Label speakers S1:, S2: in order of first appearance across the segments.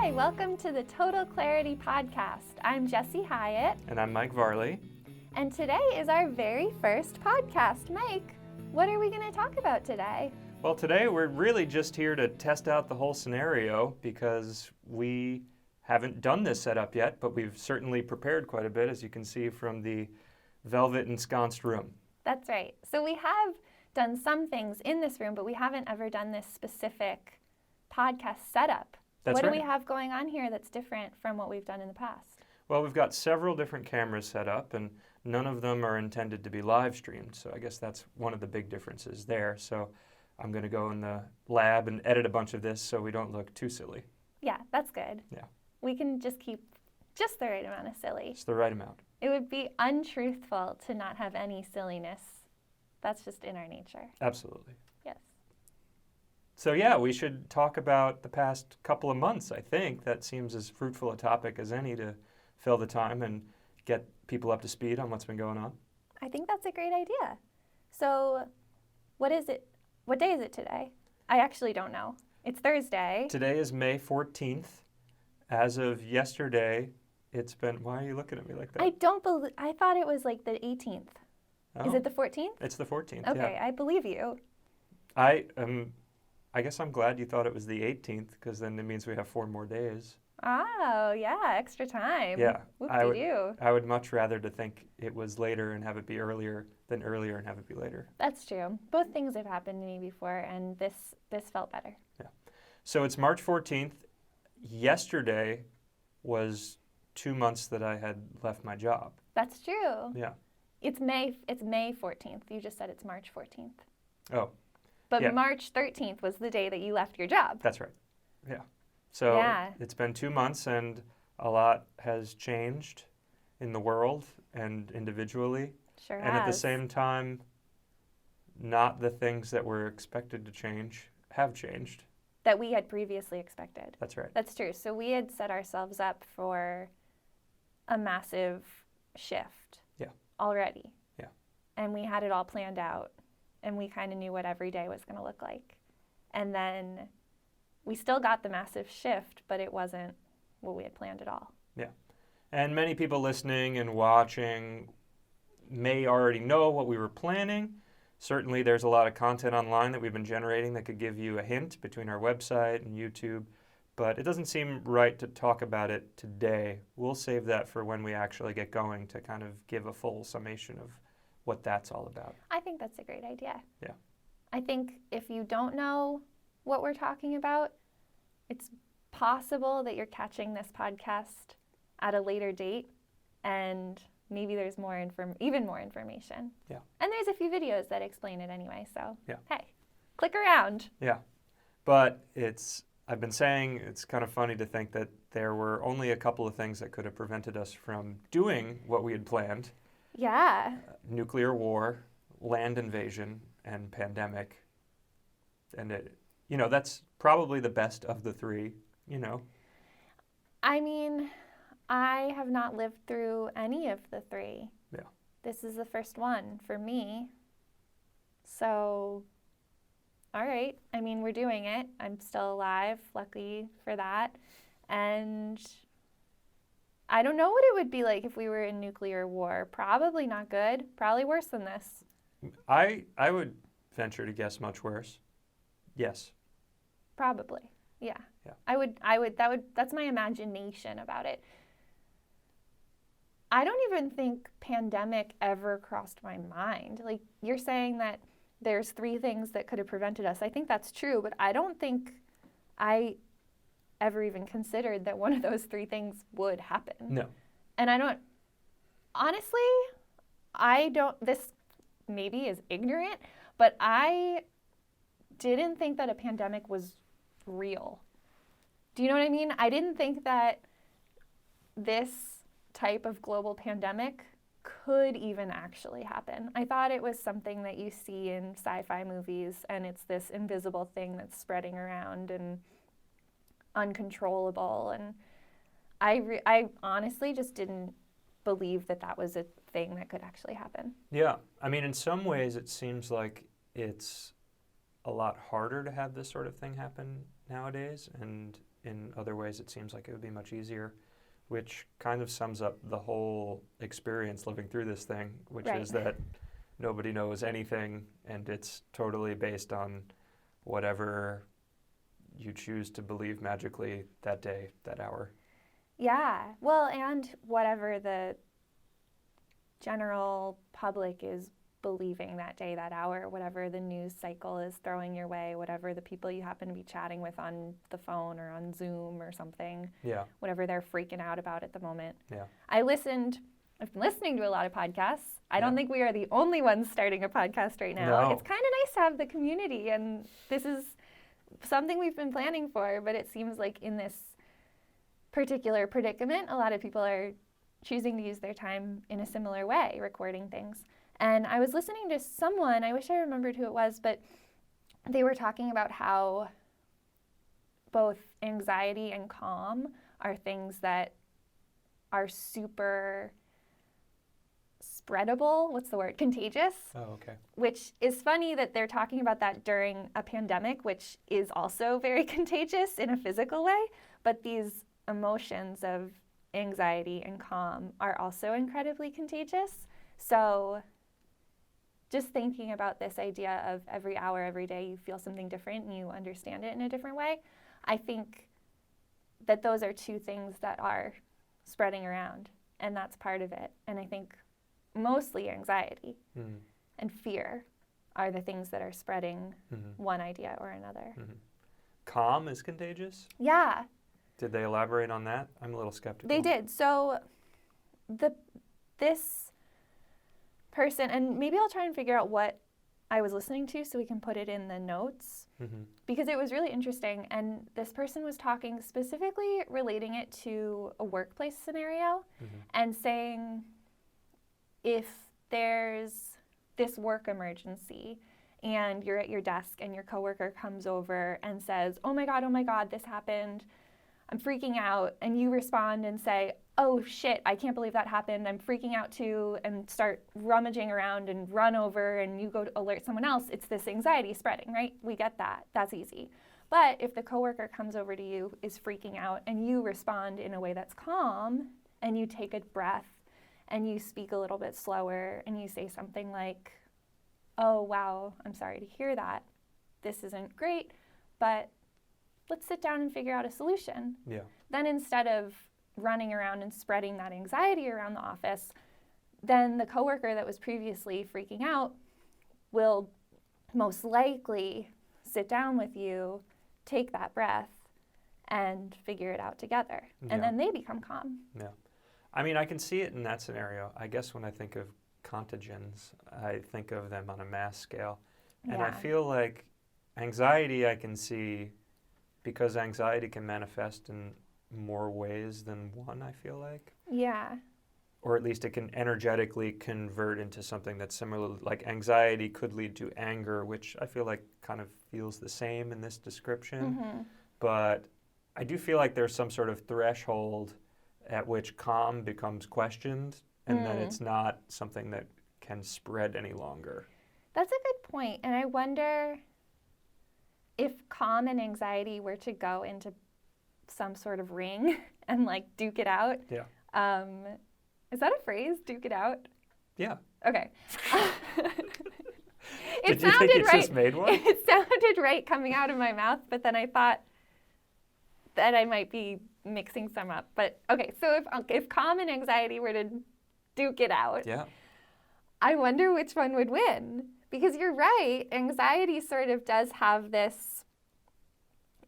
S1: Hi, welcome to the Total Clarity Podcast. I'm Jessie Hyatt.
S2: And I'm Mike Varlet.
S1: And today is our very first podcast. Mike, what are we going to talk about today?
S2: Well, today we're really just here to test out the whole scenario because we haven't done this setup yet, but we've certainly prepared quite a bit, as you can see from the velvet ensconced room.
S1: That's right. So we have done some things in this room, but we haven't ever done this specific podcast setup.
S2: That's
S1: what
S2: right.
S1: do we have going on here that's different from what we've done in the past?
S2: Well, we've got several different cameras set up, and none of them are intended to be live streamed. So I guess that's one of the big differences there. So I'm going to go in the lab and edit a bunch of this so we don't look too silly.
S1: Yeah, that's good.
S2: Yeah.
S1: We can just keep just the right amount of silly.
S2: It's the right amount.
S1: It would be untruthful to not have any silliness. That's just in our nature.
S2: Absolutely.
S1: Yes.
S2: So yeah, we should talk about the past couple of months, I think. That seems as fruitful a topic as any to fill the time and get people up to speed on what's been going on.
S1: I think that's a great idea. So what is it? What day is it today? I actually don't know. It's Thursday.
S2: Today is May 14th. As of yesterday, it's been... Why are you looking at me like that?
S1: I don't believe... I thought it was like the 18th.
S2: Oh,
S1: Is it the 14th?
S2: It's the 14th,
S1: Okay,
S2: yeah.
S1: I believe you.
S2: I guess I'm glad you thought it was the 18th, because then it means we have 4 more days.
S1: Oh, yeah, extra time.
S2: Yeah,
S1: Whoop-de-doo.
S2: I would much rather to think it was later and have it be earlier than earlier and have it be later.
S1: That's true. Both things have happened to me before, and this felt better.
S2: Yeah. So it's March 14th. Yesterday was 2 months that I had left my job.
S1: That's true.
S2: Yeah.
S1: It's May 14th. You just said it's March 14th.
S2: Oh,
S1: But
S2: yeah.
S1: March 13th was the day that you left your job.
S2: That's right. Yeah. So
S1: Yeah.
S2: It's been 2 months and a lot has changed in the world and individually.
S1: Sure
S2: And at the
S1: has.
S2: same time, not the things that were expected to change have changed.
S1: That we had previously expected.
S2: That's right.
S1: That's true. So we had set ourselves up for a massive shift.
S2: Yeah.
S1: Already.
S2: Yeah.
S1: And we had it all planned out. And we kind of knew what every day was going to look like. And then we still got the massive shift, but it wasn't what we had planned at all.
S2: Yeah. And many people listening and watching may already know what we were planning. Certainly there's a lot of content online that we've been generating that could give you a hint between our website and YouTube, but it doesn't seem right to talk about it today. We'll save that for when we actually get going to kind of give a full summation of what that's all about.
S1: I think that's a great idea.
S2: Yeah.
S1: I think if you don't know what we're talking about, it's possible that you're catching this podcast at a later date and maybe there's even more information.
S2: Yeah.
S1: And there's a few videos that explain it anyway, so
S2: Yeah.
S1: hey, click around.
S2: Yeah. But I've been saying it's kind of funny to think that there were only a couple of things that could have prevented us from doing what we had planned.
S1: Yeah.
S2: Nuclear war, land invasion, and pandemic. And that's probably the best of the three,
S1: I mean, I have not lived through any of the three.
S2: Yeah.
S1: This is the first one for me. So, all right. I mean, we're doing it. I'm still alive, lucky for that. And I don't know what it would be like if we were in nuclear war. Probably not good. Probably worse than this.
S2: I would venture to guess much worse. Yes.
S1: Probably. Yeah.
S2: Yeah.
S1: That's my imagination about it. I don't even think pandemic ever crossed my mind. Like, you're saying that there's 3 things that could have prevented us. I think that's true, but I don't think I ever even considered that one of those 3 things would happen.
S2: No.
S1: And this maybe is ignorant, but I didn't think that a pandemic was real. Do you know what I mean? I didn't think that this type of global pandemic could even actually happen. I thought it was something that you see in sci-fi movies, and it's this invisible thing that's spreading around and uncontrollable. And I honestly just didn't believe that was a thing that could actually happen.
S2: Yeah. I mean, in some ways, it seems like it's a lot harder to have this sort of thing happen nowadays. And in other ways it seems like it would be much easier, which kind of sums up the whole experience living through this thing, which
S1: Right.
S2: is that nobody knows anything, and it's totally based on whatever you choose to believe magically that day, that hour.
S1: Yeah. Well, and whatever the general public is believing that day, that hour, whatever the news cycle is throwing your way, whatever the people you happen to be chatting with on the phone or on Zoom or something,
S2: Yeah,
S1: whatever they're freaking out about at the moment.
S2: yeah.
S1: I've been listening to a lot of podcasts. I don't
S2: Yeah.
S1: think we are the only ones starting a podcast right now.
S2: No.
S1: It's kind of nice to have the community, and this is something we've been planning for, but it seems like in this particular predicament, a lot of people are choosing to use their time in a similar way, recording things. And I was listening to someone, I wish I remembered who it was, but they were talking about how both anxiety and calm are things that are super spreadable. What's the word? Contagious.
S2: Oh, okay.
S1: Which is funny that they're talking about that during a pandemic, which is also very contagious in a physical way. But these emotions of anxiety and calm are also incredibly contagious. So just thinking about this idea of every hour, every day, you feel something different and you understand it in a different way, I think that those are two things that are spreading around, and that's part of it. And I think mostly anxiety
S2: Mm-hmm.
S1: and fear are the things that are spreading
S2: Mm-hmm.
S1: one idea or another.
S2: Mm-hmm. Calm is contagious?
S1: Yeah,
S2: Did they elaborate on that? I'm a little skeptical.
S1: they did. So this person, and maybe I'll try and figure out what I was listening to so we can put it in the notes,
S2: Mm-hmm.
S1: because it was really interesting. And this person was talking specifically relating it to a workplace scenario
S2: Mm-hmm.
S1: and saying if there's this work emergency and you're at your desk and your coworker comes over and says, oh my God, this happened, I'm freaking out, and you respond and say, oh shit, I can't believe that happened, I'm freaking out too, and start rummaging around and run over and you go to alert someone else, it's this anxiety spreading, right? We get that. That's easy. But if the coworker comes over to you, is freaking out, and you respond in a way that's calm, and you take a breath, and you speak a little bit slower, and you say something like, oh wow, I'm sorry to hear that. This isn't great, but let's sit down and figure out a solution.
S2: Yeah.
S1: Then instead of running around and spreading that anxiety around the office, then the coworker that was previously freaking out will most likely sit down with you, take that breath, and figure it out together.
S2: Yeah.
S1: And then they become calm.
S2: Yeah. I mean, I can see it in that scenario. I guess when I think of contagens, I think of them on a mass scale. And I
S1: Yeah.
S2: feel like anxiety I can see because anxiety can manifest in more ways than one, I feel like.
S1: Yeah.
S2: Or at least it can energetically convert into something that's similar. Like anxiety could lead to anger, which I feel like kind of feels the same in this description.
S1: Mm-hmm.
S2: But I do feel like there's some sort of threshold at which calm becomes questioned, and then it's not something that can spread any longer.
S1: That's a good point. And I wonder if calm and anxiety were to go into some sort of ring and like duke it out.
S2: Yeah.
S1: Is that a phrase? Duke it out?
S2: Yeah.
S1: Okay.
S2: Did you think it just made one?
S1: It sounded right coming out of my mouth, but then I thought that I might be mixing some up. But okay, so if calm and anxiety were to duke it out,
S2: Yeah.
S1: I wonder which one would win. Because you're right, anxiety sort of does have this,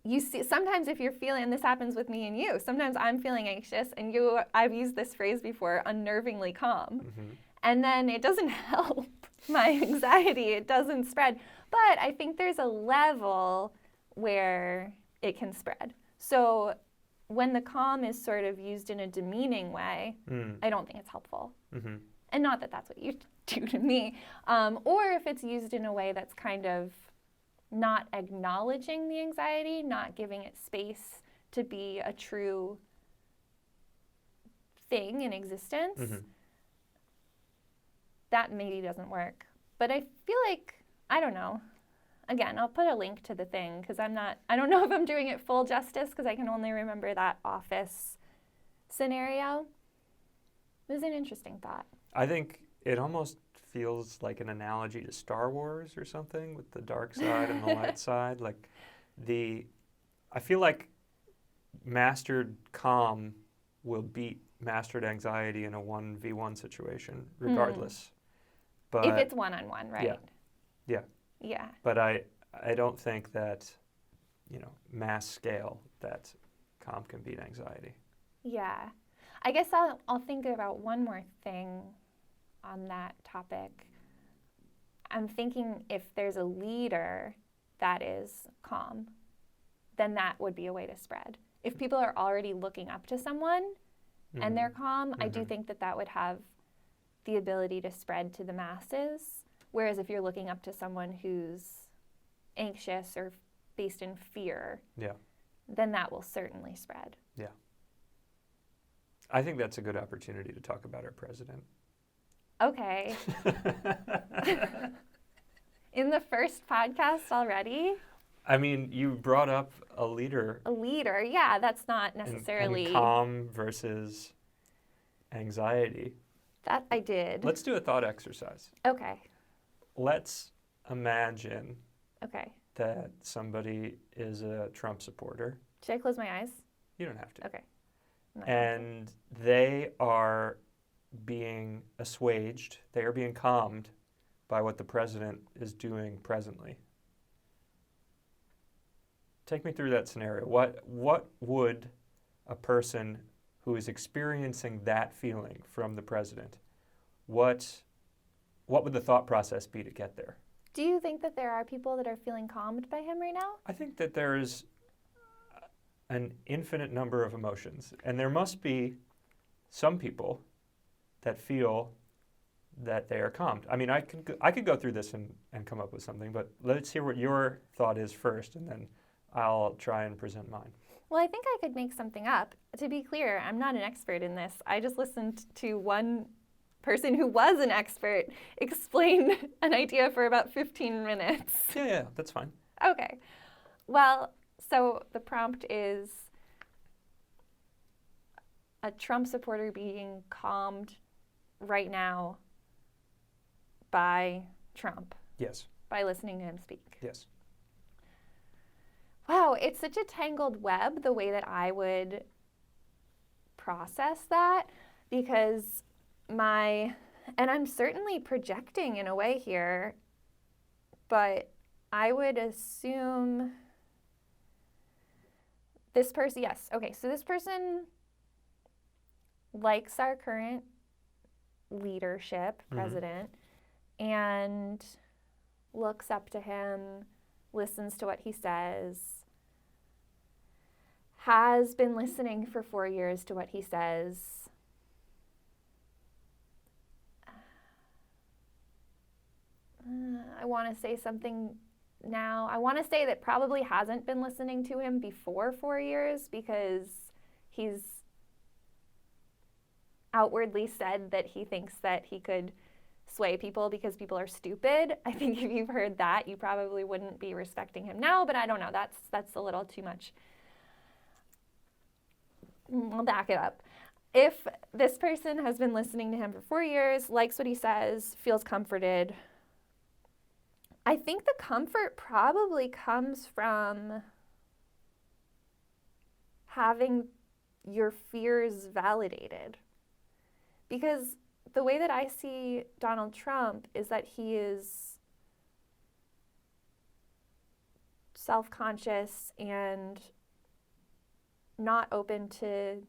S1: you see, sometimes if you're feeling, and this happens with me and you, sometimes I'm feeling anxious and I've used this phrase before, unnervingly calm.
S2: Mm-hmm.
S1: And then it doesn't help my anxiety, it doesn't spread. But I think there's a level where it can spread. So when the calm is sort of used in a demeaning way, I don't think it's helpful.
S2: Mm-hmm.
S1: And not that that's what you do to me. Or if it's used in a way that's kind of not acknowledging the anxiety, not giving it space to be a true thing in existence, that maybe doesn't work. But I feel like, I don't know, Again, I'll put a link to the thing because I don't know if I'm doing it full justice because I can only remember that office scenario. It was an interesting thought.
S2: I think it almost feels like an analogy to Star Wars or something with the dark side and the light side. Like I feel like mastered calm will beat mastered anxiety in a 1v1 situation regardless. But
S1: if it's one-on-one, right?
S2: Yeah.
S1: Yeah.
S2: But I don't think that, mass scale, that calm can beat anxiety.
S1: Yeah. I guess I'll think about one more thing on that topic. I'm thinking if there's a leader that is calm, then that would be a way to spread. If people are already looking up to someone and they're calm, I do think that would have the ability to spread to the masses. Whereas if you're looking up to someone who's anxious or based in fear, then that will certainly spread.
S2: Yeah. I think that's a good opportunity to talk about our president.
S1: Okay. In the first podcast already?
S2: I mean, you brought up a leader.
S1: A leader, yeah, that's not necessarily...
S2: And calm versus anxiety.
S1: That I did.
S2: Let's do a thought exercise.
S1: Okay.
S2: Let's imagine
S1: Okay.
S2: that somebody is a Trump supporter.
S1: Should I close my eyes?
S2: You don't have to.
S1: Okay.
S2: And they are being assuaged, they are being calmed by what the president is doing presently. Take me through that scenario. What would a person who is experiencing that feeling from the president, what would the thought process be to get there?
S1: Do you think that there are people that are feeling calmed by him right now?
S2: I think that there is an infinite number of emotions, and there must be some people that feel that they are calmed. I mean, I could go through this and come up with something, but let's hear what your thought is first, and then I'll try and present mine.
S1: Well, I think I could make something up. To be clear, I'm not an expert in this. I just listened to one person who was an expert explain an idea for about 15 minutes.
S2: Yeah, that's fine.
S1: Okay. Well, so the prompt is a Trump supporter being calmed right now by Trump.
S2: Yes.
S1: By listening to him speak.
S2: Yes.
S1: Wow, it's such a tangled web the way that I would process that, because and I'm certainly projecting in a way here, but I would assume this person, yes, okay, so this person likes our current leadership, president, and looks up to him, listens to what he says, has been listening for 4 years to what he says. I want to say something now. I want to say that probably hasn't been listening to him before 4 years, because he's outwardly said that he thinks that he could sway people because people are stupid. I think if you've heard that, you probably wouldn't be respecting him now, but I don't know. That's a little too much. I'll back it up. If this person has been listening to him for 4 years, likes what he says, feels comforted, I think the comfort probably comes from having your fears validated. Because the way that I see Donald Trump is that he is self-conscious and not open to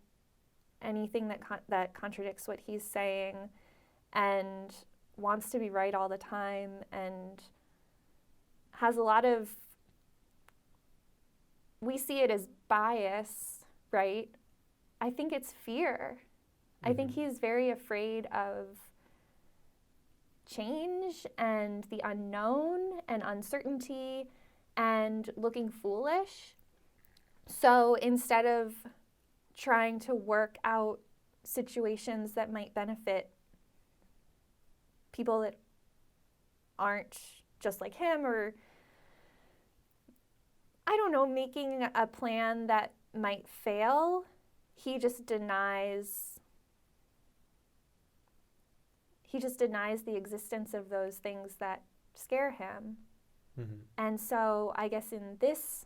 S1: anything that contradicts what he's saying, and wants to be right all the time, and has a lot of, we see it as bias, right? I think it's fear. I think he's very afraid of change and the unknown and uncertainty and looking foolish. So instead of trying to work out situations that might benefit people that aren't just like him, or I don't know, making a plan that might fail. He just denies the existence of those things that scare him.
S2: Mm-hmm.
S1: And so I guess in this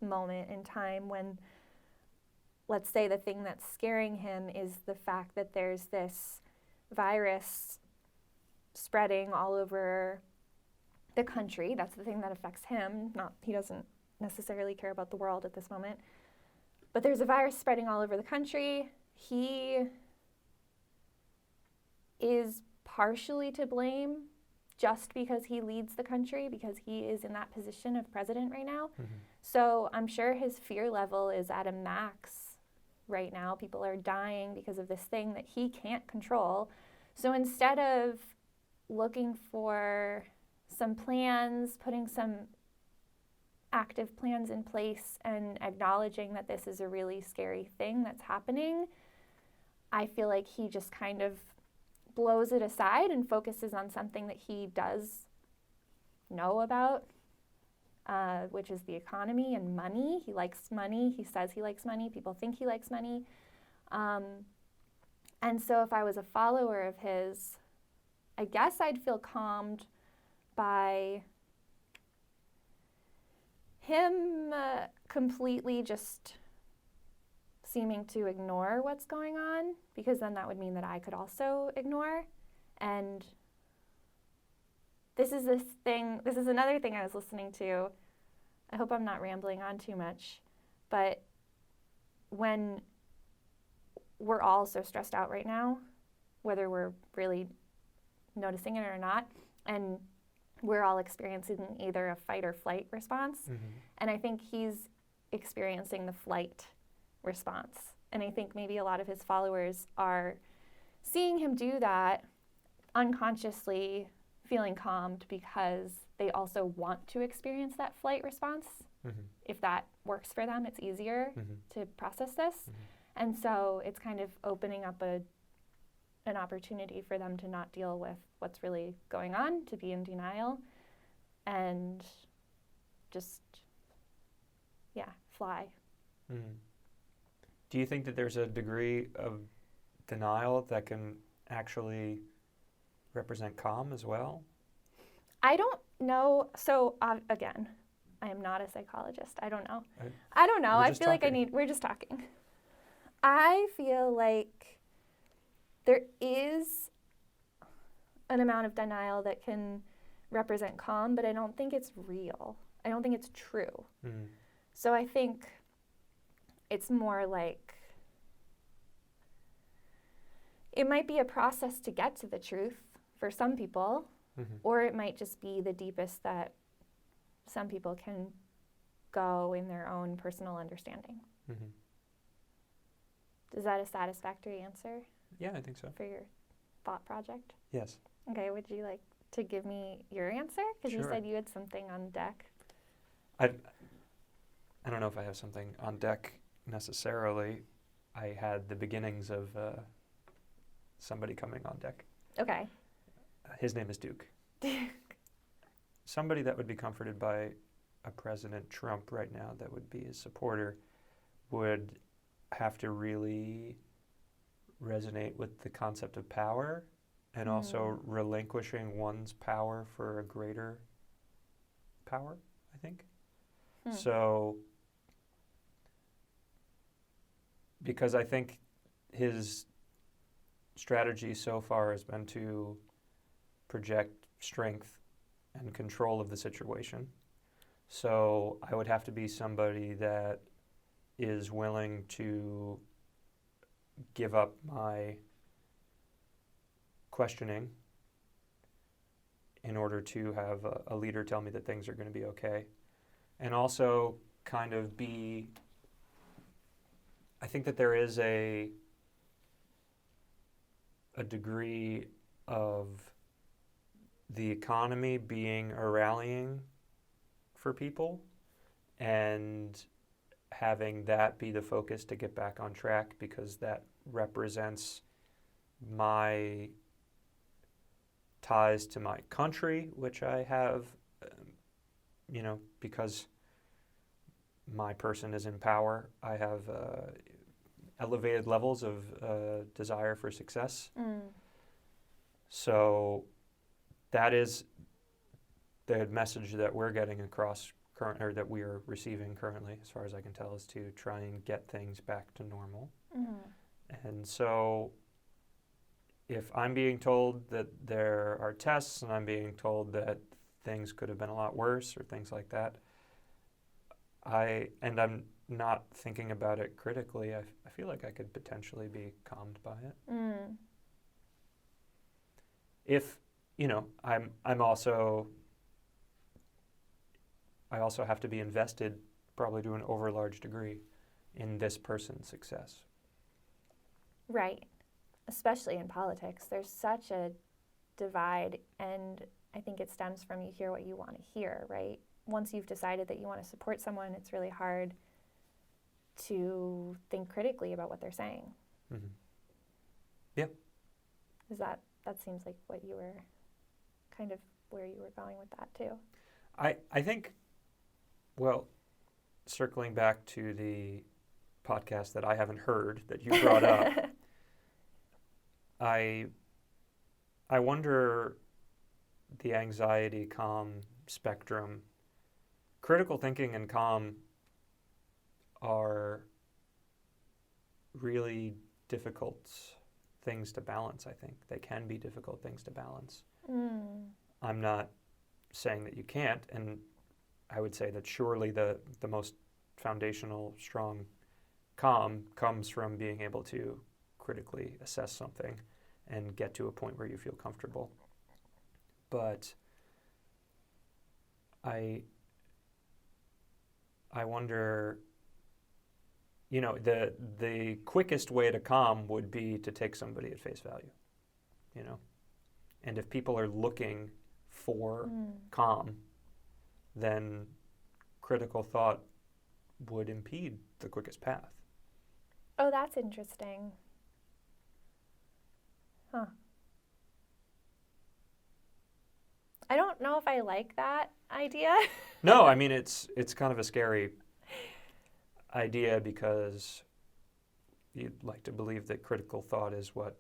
S1: moment in time when, let's say, the thing that's scaring him is the fact that there's this virus spreading all over the country. That's the thing that affects him. He doesn't necessarily care about the world at this moment. But there's a virus spreading all over the country. He is partially to blame just because he leads the country, because he is in that position of president right now.
S2: Mm-hmm.
S1: So I'm sure his fear level is at a max right now. People are dying because of this thing that he can't control. So instead of looking for some plans, putting some active plans in place and acknowledging that this is a really scary thing that's happening, I feel like he just kind of blows it aside and focuses on something that he does know about, which is the economy and money. He likes money. He says he likes money. People think he likes money. And so if I was a follower of his, I guess I'd feel calmed by him completely just seeming to ignore what's going on, because then that would mean that I could also ignore. And this is another thing I was listening to. I hope I'm not rambling on too much, but when we're all so stressed out right now, whether we're really noticing it or not, and we're all experiencing either a fight or flight response.
S2: Mm-hmm.
S1: And I think he's experiencing the flight response. And I think maybe a lot of his followers are seeing him do that, unconsciously feeling calmed because they also want to experience that flight response.
S2: Mm-hmm.
S1: If that works for them, it's easier
S2: Mm-hmm.
S1: to process this.
S2: Mm-hmm.
S1: And so it's kind of opening up an opportunity for them to not deal with what's really going on, to be in denial, and just, fly.
S2: Mm-hmm. Do you think that there's a degree of denial that can actually represent calm as well?
S1: I don't know. So again, I am not a psychologist. I don't know.
S2: We're
S1: I
S2: just
S1: feel like
S2: talking.
S1: we're just talking. I feel like there is an amount of denial that can represent calm, but I don't think it's real. I don't think it's true.
S2: Mm-hmm.
S1: So I think it's more like it might be a process to get to the truth for some people,
S2: Mm-hmm.
S1: or it might just be the deepest that some people can go in their own personal understanding.
S2: Mm-hmm.
S1: Is that a satisfactory answer
S2: Yeah, I think so.
S1: for your thought project?
S2: Yes.
S1: Okay, would you like to give me your answer? Because you
S2: Sure.
S1: said you had something on deck.
S2: I don't know if I have something on deck necessarily. I had the beginnings of somebody coming on deck.
S1: Okay.
S2: His name is Duke. Somebody that would be comforted by a President Trump right now, that would be his supporter, would have to really resonate with the concept of power and also relinquishing one's power for a greater power, I think. So, because I think his strategy so far has been to project strength and control of the situation. So I would have to be somebody that is willing to give up my questioning in order to have a leader tell me that things are going to be okay. And also kind of be, I think that there is a degree of the economy being a rallying for people and having that be the focus to get back on track, because that represents my ties to my country, which I have because my person is in power, I have elevated levels of desire for success. So that is the message that we're getting across or that we are receiving currently, as far as I can tell, is to try and get things back to normal. And so if I'm being told that there are tests and I'm being told that things could have been a lot worse or things like that, I'm not thinking about it critically, I feel like I could potentially be calmed by it. If, I also have to be invested, probably to an overlarge degree, in this person's success.
S1: Right. Especially in politics. There's such a divide, and I think it stems from you hear what you want to hear, right? Once you've decided that you want to support someone, it's really hard to think critically about what they're saying.
S2: Yep.
S1: That seems like what you were kind of where you were going with that too.
S2: I think, well, circling back to the podcast that I haven't heard that you brought up, I wonder the anxiety calm spectrum. Critical thinking and calm are really difficult things to balance, I think. They can be difficult things to balance. I'm not saying that you can't, and I would say that surely the most foundational, strong calm comes from being able to critically assess something and get to a point where you feel comfortable. But I wonder, the quickest way to calm would be to take somebody at face value, And if people are looking for calm, then critical thought would impede the quickest path.
S1: Oh, that's interesting. Huh. I don't know if I like that idea.
S2: No, I mean, it's kind of a scary idea because you'd like to believe that critical thought is what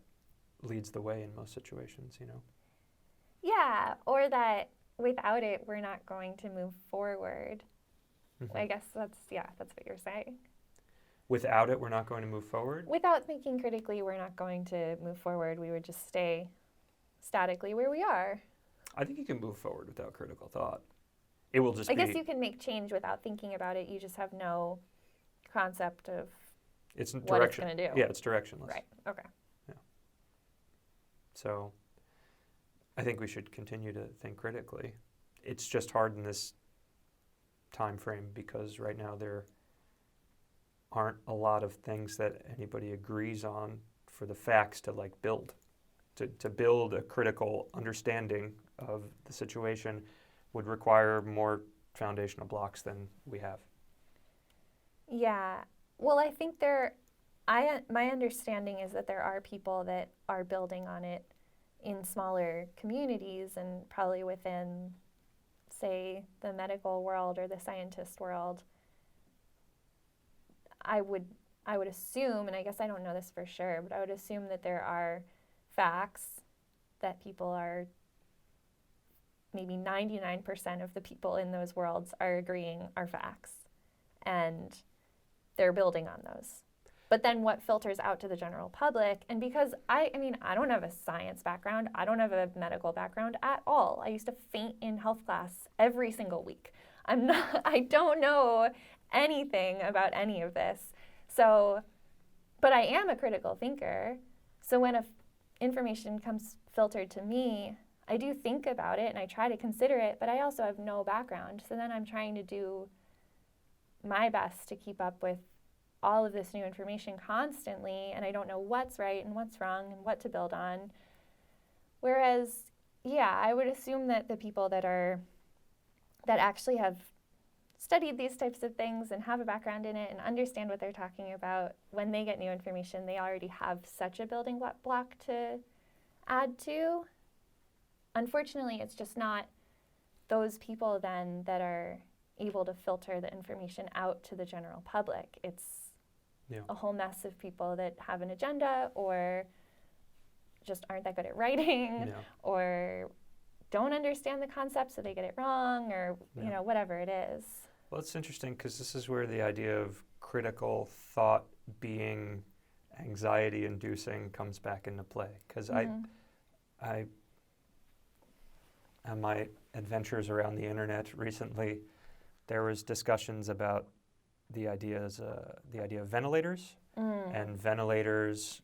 S2: leads the way in most situations,
S1: Yeah, or that without it, we're not going to move forward. I guess that's what you're saying.
S2: Without it, we're not going to move forward?
S1: Without thinking critically, we're not going to move forward. We would just stay statically where we are.
S2: I think you can move forward without critical thought. It will just
S1: I guess you can make change without thinking about it. You just have no concept of what it's going to do.
S2: Yeah, it's directionless.
S1: Right, okay.
S2: Yeah. So I think we should continue to think critically. It's just hard in this time frame because right now there aren't a lot of things that anybody agrees on for the facts to build. To build a critical understanding of the situation would require more foundational blocks than we have.
S1: Yeah. Well, I think my understanding is that there are people that are building on it in smaller communities and probably within, say, the medical world or the scientist world. I would assume, and I guess I don't know this for sure, but I would assume that there are facts that people are, maybe 99% of the people in those worlds are agreeing are facts. And they're building on those. But then what filters out to the general public, and because I don't have a science background, I don't have a medical background at all. I used to faint in health class every single week. I don't know anything about any of this. So, but I am a critical thinker. So when information comes filtered to me, I do think about it and I try to consider it, but I also have no background. So then I'm trying to do my best to keep up with all of this new information constantly, and I don't know what's right and what's wrong and what to build on. Whereas, yeah, I would assume that the people that actually have studied these types of things and have a background in it and understand what they're talking about, when they get new information, they already have such a building block to add to. Unfortunately, it's just not those people then that are able to filter the information out to the general public, it's a whole mess of people that have an agenda or just aren't that good at writing or don't understand the concept so they get it wrong or, you know, whatever it is.
S2: Well, it's interesting because this is where the idea of critical thought being anxiety-inducing comes back into play. Because on my adventures around the internet recently, there was discussions about the idea of ventilators and ventilators.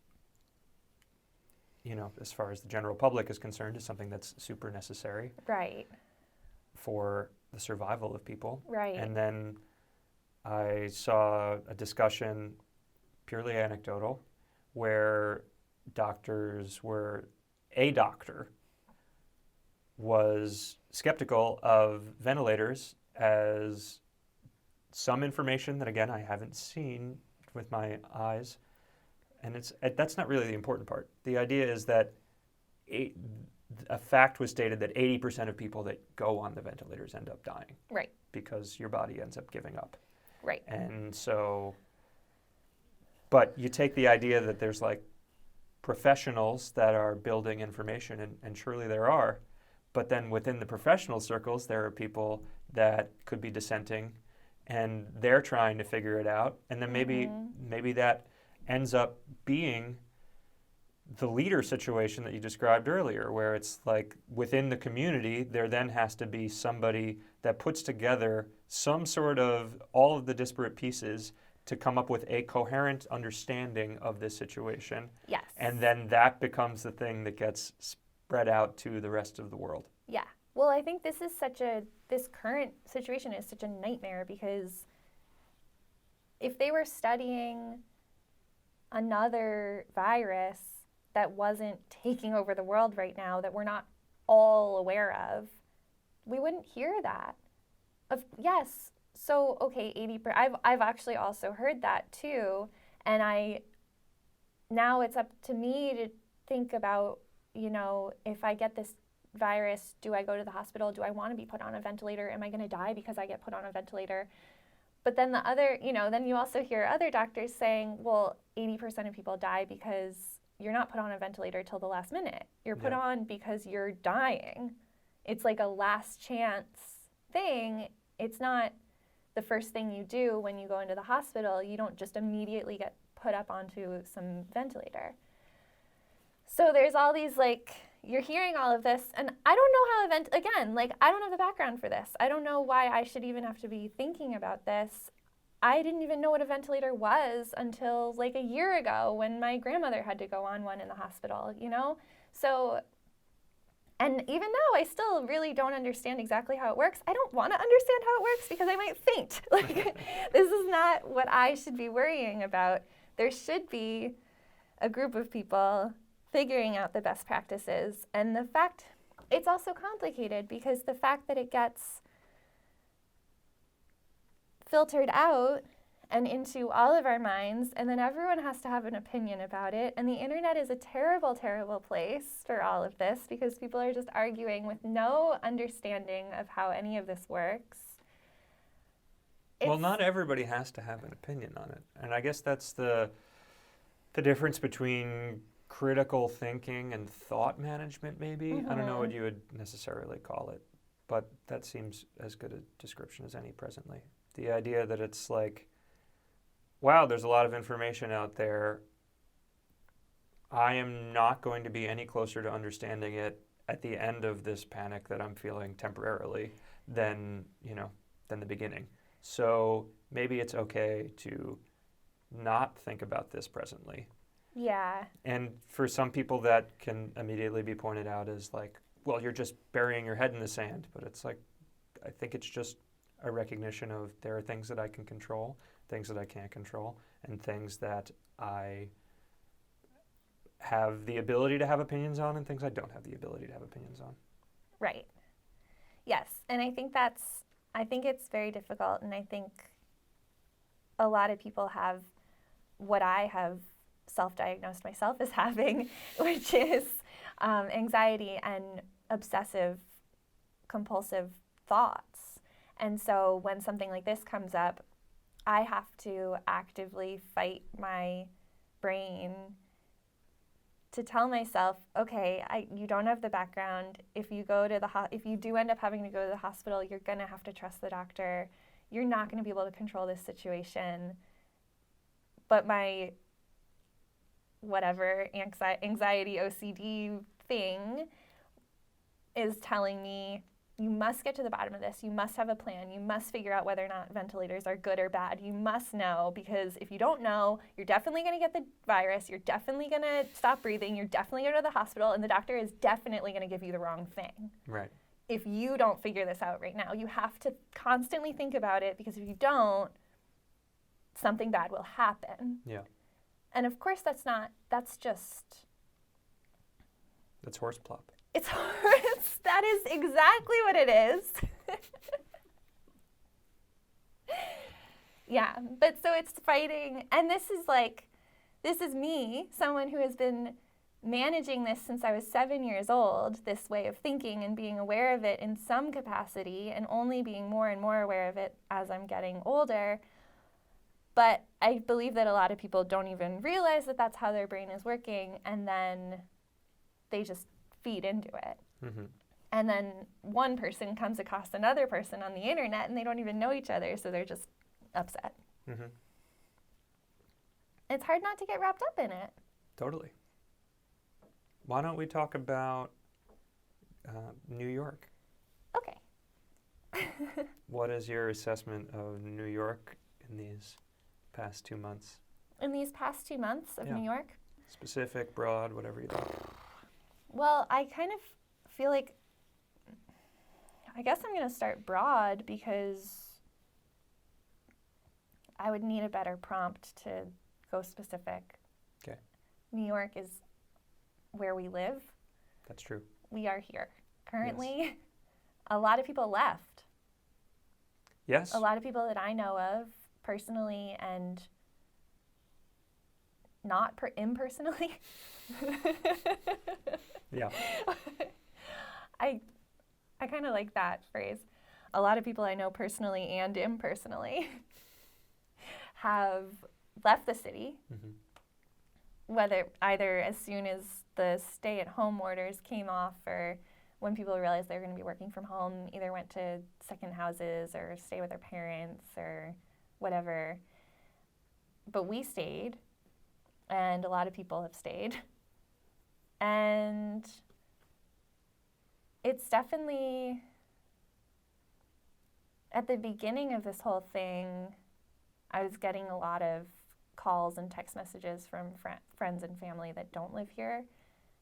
S2: You know, as far as the general public is concerned, is something that's super necessary,
S1: right,
S2: for the survival of people,
S1: right.
S2: And then I saw a discussion, purely anecdotal, where a doctor was skeptical of ventilators as some information that, again, I haven't seen with my eyes, and that's not really the important part. The idea is that a fact was stated that 80% of people that go on the ventilators end up dying.
S1: Right.
S2: Because your body ends up giving up.
S1: Right.
S2: And so, but you take the idea that there's like professionals that are building information, and surely there are, but then within the professional circles, there are people that could be dissenting, and they're trying to figure it out, and then maybe that ends up being the leader situation that you described earlier, where it's like within the community, there then has to be somebody that puts together some sort of all of the disparate pieces to come up with a coherent understanding of this situation.
S1: Yes.
S2: And then that becomes the thing that gets spread out to the rest of the world.
S1: Yeah. Well, I think this current situation is such a nightmare because if they were studying another virus that wasn't taking over the world right now, that we're not all aware of, we wouldn't hear that. Yes, so okay, 80%. I've actually also heard that too, and now it's up to me to think about, you know, if I get this virus, do I go to the hospital? Do I want to be put on a ventilator? Am I going to die because I get put on a ventilator? But then then you also hear other doctors saying, well, 80% of people die because you're not put on a ventilator till the last minute. You're put on because you're dying. It's like a last chance thing. It's not the first thing you do when you go into the hospital. You don't just immediately get put up onto some ventilator. So there's all these, like, you're hearing all of this, and I don't know how I don't have the background for this. I don't know why I should even have to be thinking about this. I didn't even know what a ventilator was until like a year ago when my grandmother had to go on one in the hospital, you know? So, and even now I still really don't understand exactly how it works. I don't want to understand how it works because I might faint. Like, this is not what I should be worrying about. There should be a group of people figuring out the best practices. And it's also complicated because the fact that it gets filtered out and into all of our minds, and then everyone has to have an opinion about it. And the internet is a terrible, terrible place for all of this because people are just arguing with no understanding of how any of this works.
S2: Well, not everybody has to have an opinion on it. And I guess that's the difference between critical thinking and thought management, maybe. I don't know what you would necessarily call it, but that seems as good a description as any presently. The idea that it's like, wow, there's a lot of information out there. I am not going to be any closer to understanding it at the end of this panic that I'm feeling temporarily than the beginning. So maybe it's okay to not think about this presently.
S1: Yeah.
S2: And for some people that can immediately be pointed out as like, well, you're just burying your head in the sand. But it's like, I think it's just a recognition of there are things that I can control, things that I can't control, and things that I have the ability to have opinions on and things I don't have the ability to have opinions on.
S1: Right. Yes. And I think it's very difficult, and I think a lot of people have what I have self-diagnosed myself as having, which is anxiety and obsessive compulsive thoughts. And so when something like this comes up, I have to actively fight my brain to tell myself, okay, you don't have the background. If you do end up having to go to the hospital, you're going to have to trust the doctor. You're not going to be able to control this situation. But my whatever anxiety OCD thing is telling me, you must get to the bottom of this. You must have a plan. You must figure out whether or not ventilators are good or bad. You must know, because if you don't know, you're definitely going to get the virus. You're definitely going to stop breathing. You're definitely going to go to the hospital, and the doctor is definitely going to give you the wrong thing.
S2: Right.
S1: If you don't figure this out right now, you have to constantly think about it, because if you don't, something bad will happen.
S2: Yeah.
S1: And of course that's
S2: horse plop.
S1: That is exactly what it is. Yeah, but so it's fighting, and this is me, someone who has been managing this since I was 7 years old, this way of thinking and being aware of it in some capacity, and only being more and more aware of it as I'm getting older. But I believe that a lot of people don't even realize that that's how their brain is working, and then they just feed into it.
S2: Mm-hmm.
S1: And then one person comes across another person on the internet, and they don't even know each other, so they're just upset.
S2: Mm-hmm.
S1: It's hard not to get wrapped up in it.
S2: Totally. Why don't we talk about New York?
S1: Okay.
S2: What is your assessment of New York in these past 2 months?
S1: In these past 2 months of New York?
S2: Specific, broad, whatever you like.
S1: Well, I kind of feel like, I guess I'm going to start broad, because I would need a better prompt to go specific.
S2: Okay.
S1: New York is where we live.
S2: That's true.
S1: We are here. Currently,
S2: Yes.
S1: A lot of people left.
S2: Yes.
S1: A lot of people that I know of personally and not impersonally.
S2: Yeah.
S1: I kind of like that phrase. A lot of people I know personally and impersonally have left the city,
S2: Mm-hmm.
S1: whether either as soon as the stay-at-home orders came off, or when people realized they were going to be working from home, either went to second houses or stay with their parents or whatever. But we stayed, and a lot of people have stayed. And it's definitely, at the beginning of this whole thing, I was getting a lot of calls and text messages from friends and family that don't live here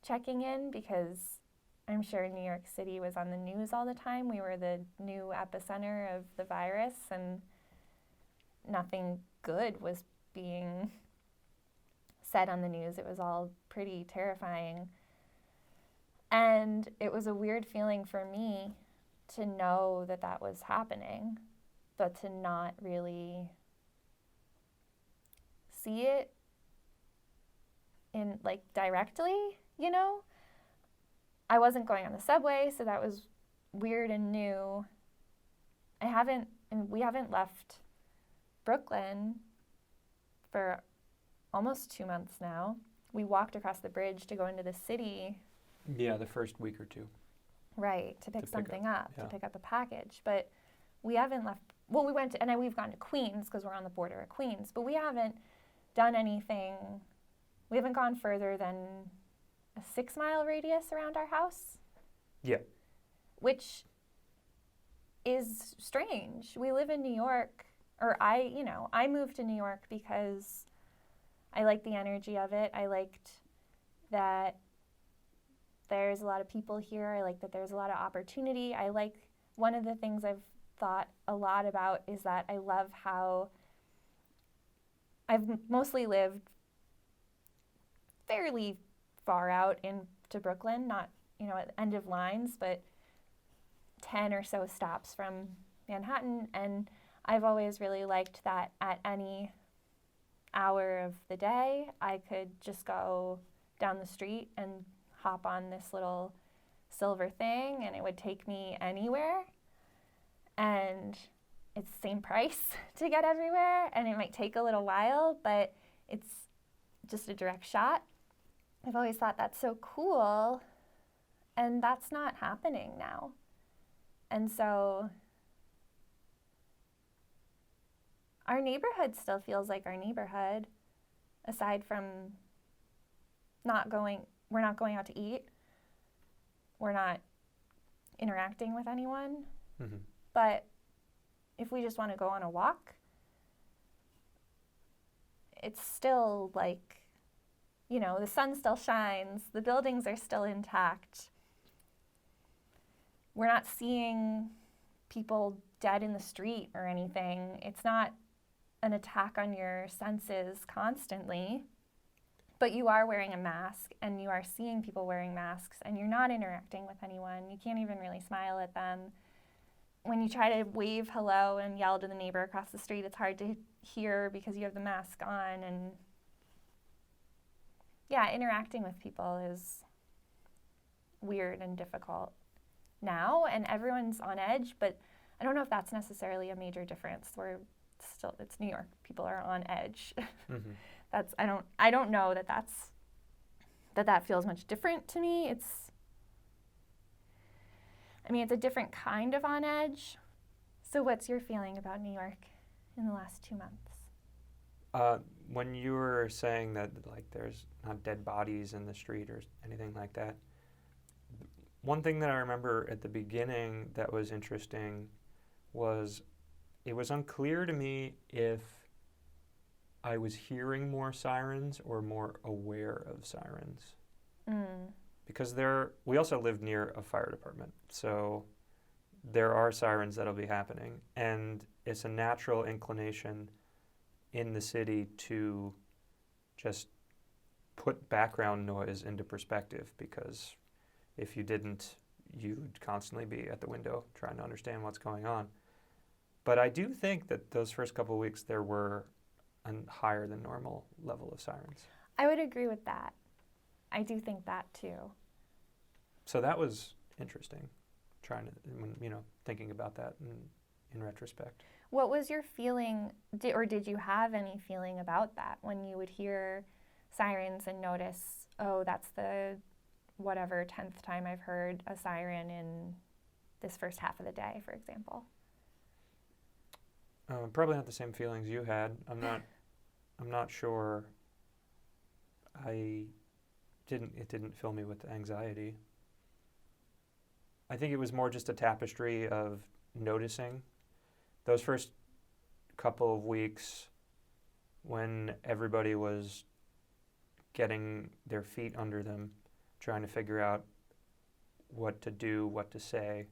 S1: checking in, because I'm sure New York City was on the news all the time. We were the new epicenter of the virus, and nothing good was being said on the news. It was all pretty terrifying. And it was a weird feeling for me to know that that was happening, but to not really see it in, like, directly, you know? I wasn't going on the subway, so that was weird and new. We haven't left Brooklyn for almost 2 months now. We walked across the bridge to go into the city.
S2: Yeah, the first week or two.
S1: Right, to pick something up,
S2: yeah.
S1: to pick up a package. But we haven't left, well, we went to, and we've gone to Queens because we're on the border of Queens, but we haven't done anything, we haven't gone further than a 6-mile radius around our house.
S2: Yeah.
S1: Which is strange. We live in New York, or I moved to New York because I liked the energy of it. I liked that there's a lot of people here. I like that there's a lot of opportunity. One of the things I've thought a lot about is that I love how I've mostly lived fairly far out into Brooklyn, not, at the end of lines, but 10 or so stops from Manhattan. And I've always really liked that at any hour of the day, I could just go down the street and hop on this little silver thing, and it would take me anywhere. and it's the same price to get everywhere, and it might take a little while, but it's just a direct shot. I've always thought that's so cool, and that's not happening now. And so our neighborhood still feels like our neighborhood, aside from we're not going out to eat. We're not interacting with anyone.
S2: Mm-hmm.
S1: But if we just want to go on a walk, it's still like, the sun still shines, the buildings are still intact. We're not seeing people dead in the street or anything. It's not an attack on your senses constantly, but you are wearing a mask and you are seeing people wearing masks and you're not interacting with anyone. You can't even really smile at them. When you try to wave hello and yell to the neighbor across the street, it's hard to hear because you have the mask on. And yeah, interacting with people is weird and difficult now, and everyone's on edge, but I don't know if that's necessarily a major difference. It's New York. People are on edge.
S2: Mm-hmm.
S1: I don't know that feels much different to me. It's a different kind of on edge. So what's your feeling about New York in the last 2 months?
S2: When you were saying that there's not dead bodies in the street or anything like that, one thing that I remember at the beginning that was interesting was it was unclear to me if I was hearing more sirens or more aware of sirens.
S1: Mm.
S2: Because we also live near a fire department, so there are sirens that'll be happening, and it's a natural inclination in the city to just put background noise into perspective, because if you didn't, you'd constantly be at the window trying to understand what's going on. But I do think that those first couple of weeks there were a higher than normal level of sirens.
S1: I would agree with that. I do think that too.
S2: So that was interesting, thinking about that in retrospect.
S1: What was your feeling, or did you have any feeling about that when you would hear sirens and notice, oh, that's the 10th time I've heard a siren in this first half of the day, for example?
S2: Probably not the same feelings you had. I'm not sure. It didn't fill me with anxiety. I think it was more just a tapestry of noticing. Those first couple of weeks when everybody was getting their feet under them, trying to figure out what to do, what to say,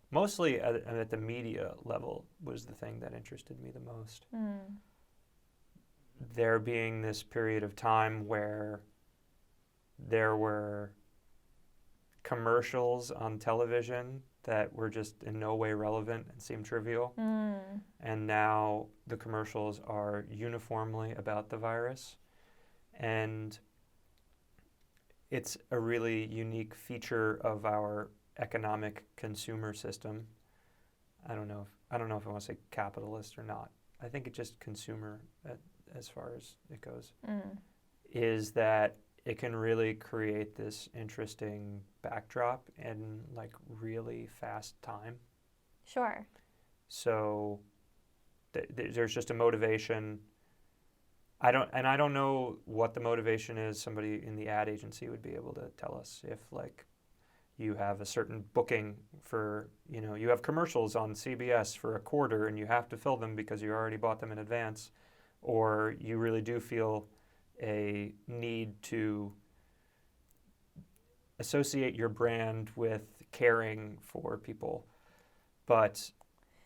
S2: mostly at the media level was the thing that interested me the most.
S1: Mm.
S2: There being this period of time where there were commercials on television that were just in no way relevant and seemed trivial.
S1: Mm.
S2: And now the commercials are uniformly about the virus. And it's a really unique feature of our economic consumer system. I don't know if I want to say capitalist or not. I think it's just consumer as far as it goes.
S1: Mm.
S2: Is that it can really create this interesting backdrop in really fast time.
S1: Sure.
S2: So there's just a motivation. I don't know what the motivation is. Somebody in the ad agency would be able to tell us if you have a certain booking for, you have commercials on CBS for a quarter and you have to fill them because you already bought them in advance, or you really do feel a need to associate your brand with caring for people. But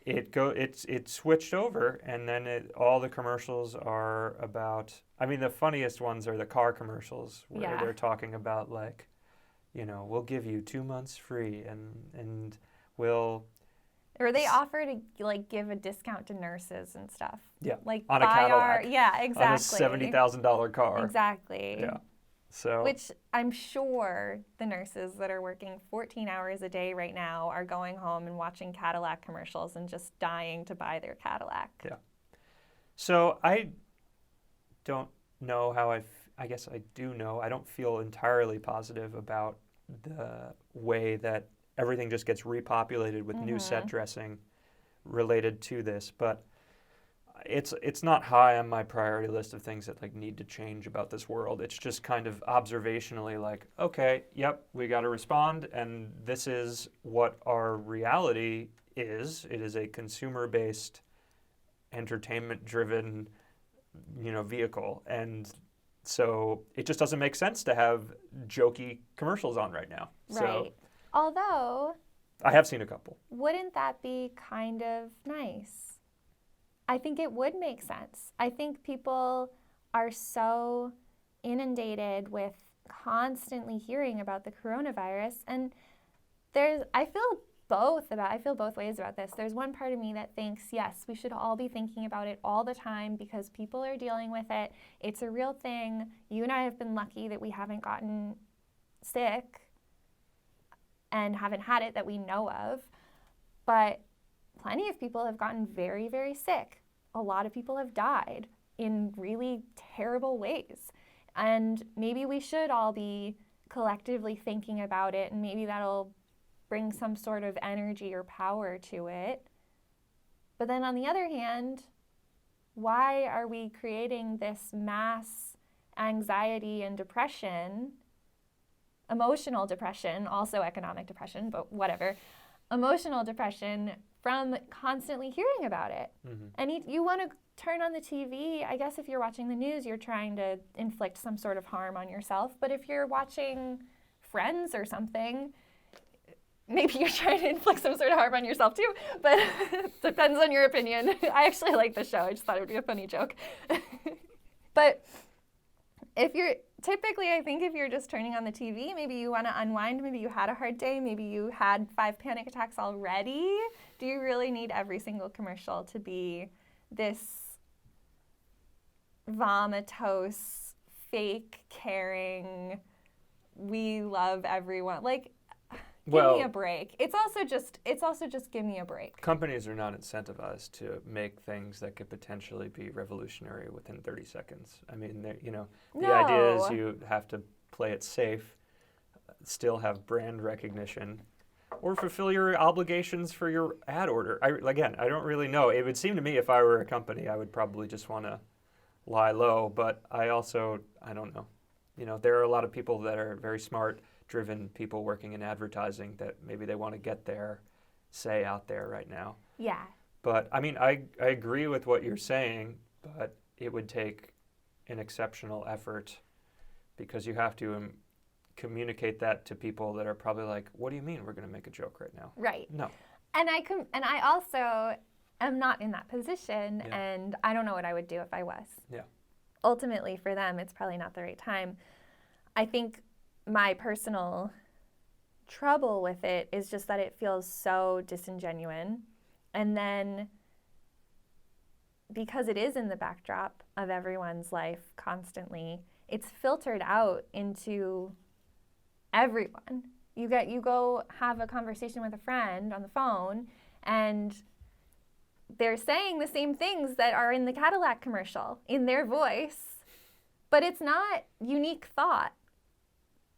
S2: it switched over, and then all the commercials are about, the funniest ones are the car commercials where they're talking about we'll give you 2 months free and we'll...
S1: Or they offer to give a discount to nurses and stuff.
S2: Yeah,
S1: Like
S2: on a
S1: buy
S2: Cadillac.
S1: Yeah, exactly.
S2: On a $70,000 car.
S1: Exactly.
S2: Yeah. So,
S1: Which I'm sure the nurses that are working 14 hours a day right now are going home and watching Cadillac commercials and just dying to buy their Cadillac.
S2: yeah. So I don't know how I guess I do know. I don't feel entirely positive about the way that everything just gets repopulated with new set dressing related to this, but it's not high on my priority list of things that like need to change about this world. It's just kind of observationally like, okay, yep, we got to respond, and this is what our reality is. It is a consumer-based, entertainment-driven, vehicle, and so it just doesn't make sense to have jokey commercials on right now. So
S1: Right. Although,
S2: I have seen a couple.
S1: wouldn't that be kind of nice? I think it would make sense. I think people are so inundated with constantly hearing about the coronavirus, and I feel both ways about this. There's one part of me that thinks, yes, we should all be thinking about it all the time because people are dealing with it. It's a real thing. You and I have been lucky that we haven't gotten sick and haven't had it that we know of, but plenty of people have gotten very, very sick. A lot of people have died in really terrible ways. And maybe we should all be collectively thinking about it, and maybe that'll bring some sort of energy or power to it. But then on the other hand, why are we creating this mass anxiety and depression, emotional depression, also economic depression, but whatever, emotional depression from constantly hearing about it?
S2: Mm-hmm.
S1: And you want to turn on the TV, I guess if you're watching the news, you're trying to inflict some sort of harm on yourself. But if you're watching Friends or something, maybe you're trying to inflict some sort of harm on yourself too, but depends on your opinion. I actually like the show. I just thought it would be a funny joke. But I think if you're just turning on the TV, maybe you want to unwind, maybe you had a hard day, maybe you had 5 panic attacks already. Do you really need every single commercial to be this vomitose, fake caring, we love everyone? Like, give me a break. It's also just give me a break.
S2: Companies are not incentivized to make things that could potentially be revolutionary within 30 seconds. I mean, the idea is you have to play it safe, still have brand recognition, or fulfill your obligations for your ad order. I don't really know. It would seem to me if I were a company, I would probably just want to lie low, but I don't know. There are a lot of people that are very smart, driven people working in advertising that maybe they want to get their say out there right now.
S1: Yeah.
S2: But I mean, I agree with what you're saying, but it would take an exceptional effort because you have to communicate that to people that are probably like, what do you mean we're going to make a joke right now?
S1: Right.
S2: No.
S1: And I also am not in that position,
S2: Yeah.
S1: and I don't know what I would do if I was.
S2: Yeah.
S1: Ultimately, for them, it's probably not the right time. I think my personal trouble with it is just that it feels so disingenuous. And then because it is in the backdrop of everyone's life constantly, it's filtered out into everyone. You go have a conversation with a friend on the phone, and they're saying the same things that are in the Cadillac commercial in their voice, but it's not unique thought.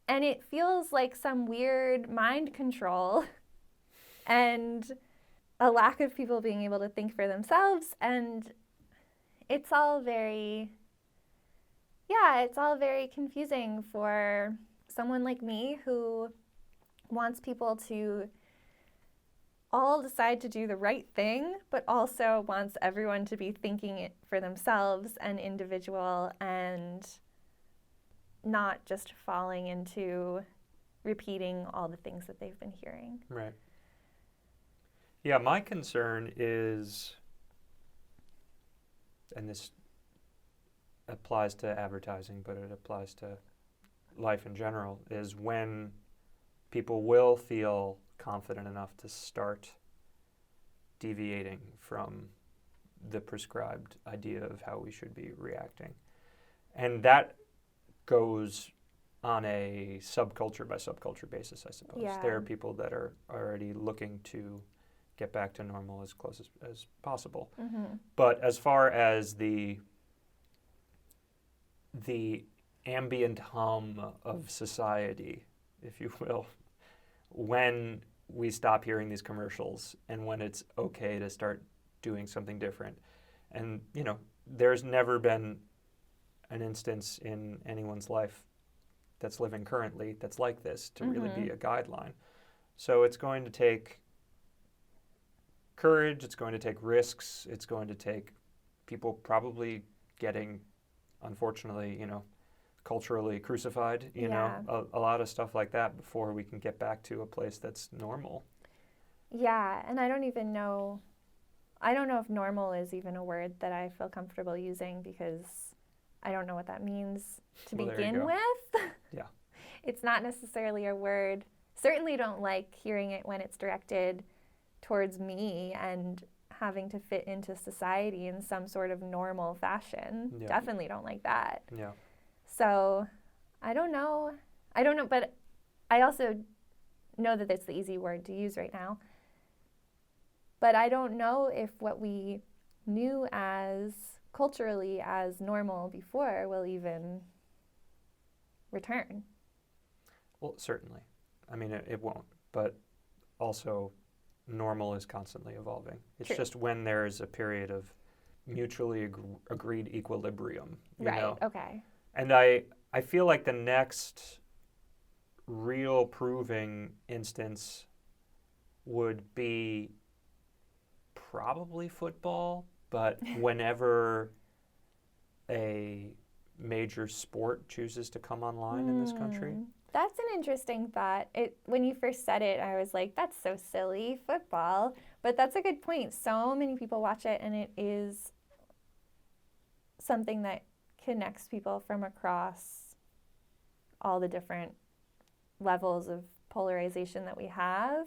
S1: And it feels like some weird mind control and a lack of people being able to think for themselves. And it's all very confusing for someone like me who wants people to all decide to do the right thing, but also wants everyone to be thinking it for themselves and individual and not just falling into repeating all the things that they've been hearing.
S2: Right. Yeah, my concern is, and this applies to advertising, but it applies to life in general, is when people will feel confident enough to start deviating from the prescribed idea of how we should be reacting. And that goes on a subculture by subculture basis, I suppose.
S1: Yeah.
S2: There are people that are already looking to get back to normal as close as possible.
S1: Mm-hmm.
S2: But as far as the ambient hum of society, if you will, when we stop hearing these commercials and when it's okay to start doing something different. And, there's never been an instance in anyone's life that's living currently that's like this to really be a guideline. So it's going to take courage, it's going to take risks, it's going to take people probably getting, unfortunately, culturally crucified, a lot of stuff like that before we can get back to a place that's normal.
S1: Yeah, and I don't know if normal is even a word that I feel comfortable using because I don't know what that means to begin with.
S2: Yeah.
S1: It's not necessarily a word. Certainly don't like hearing it when it's directed towards me and having to fit into society in some sort of normal fashion.
S2: Yeah.
S1: Definitely don't like that.
S2: Yeah.
S1: So I don't know, but I also know that it's the easy word to use right now. But I don't know if what we knew as culturally as normal before will even return.
S2: Well, certainly. I mean, it won't. But also, normal is constantly evolving. It's
S1: True.
S2: just when there's a period of mutually agreed equilibrium. You know?
S1: Okay.
S2: And I feel like the next real proving instance would be probably football, but whenever a major sport chooses to come online in this country.
S1: That's an interesting thought. When you first said it, I was like, that's so silly, football. But that's a good point. So many people watch it, and it is something that connects people from across all the different levels of polarization that we have.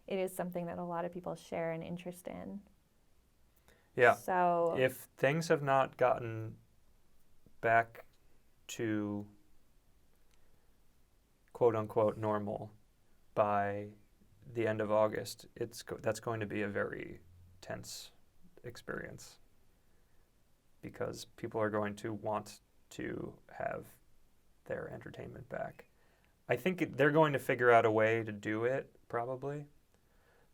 S1: It is something that a lot of people share an interest in.
S2: Yeah.
S1: So
S2: if things have not gotten back to quote unquote normal by the end of August, that's going to be a very tense experience because people are going to want to have their entertainment back. I think they're going to figure out a way to do it, probably,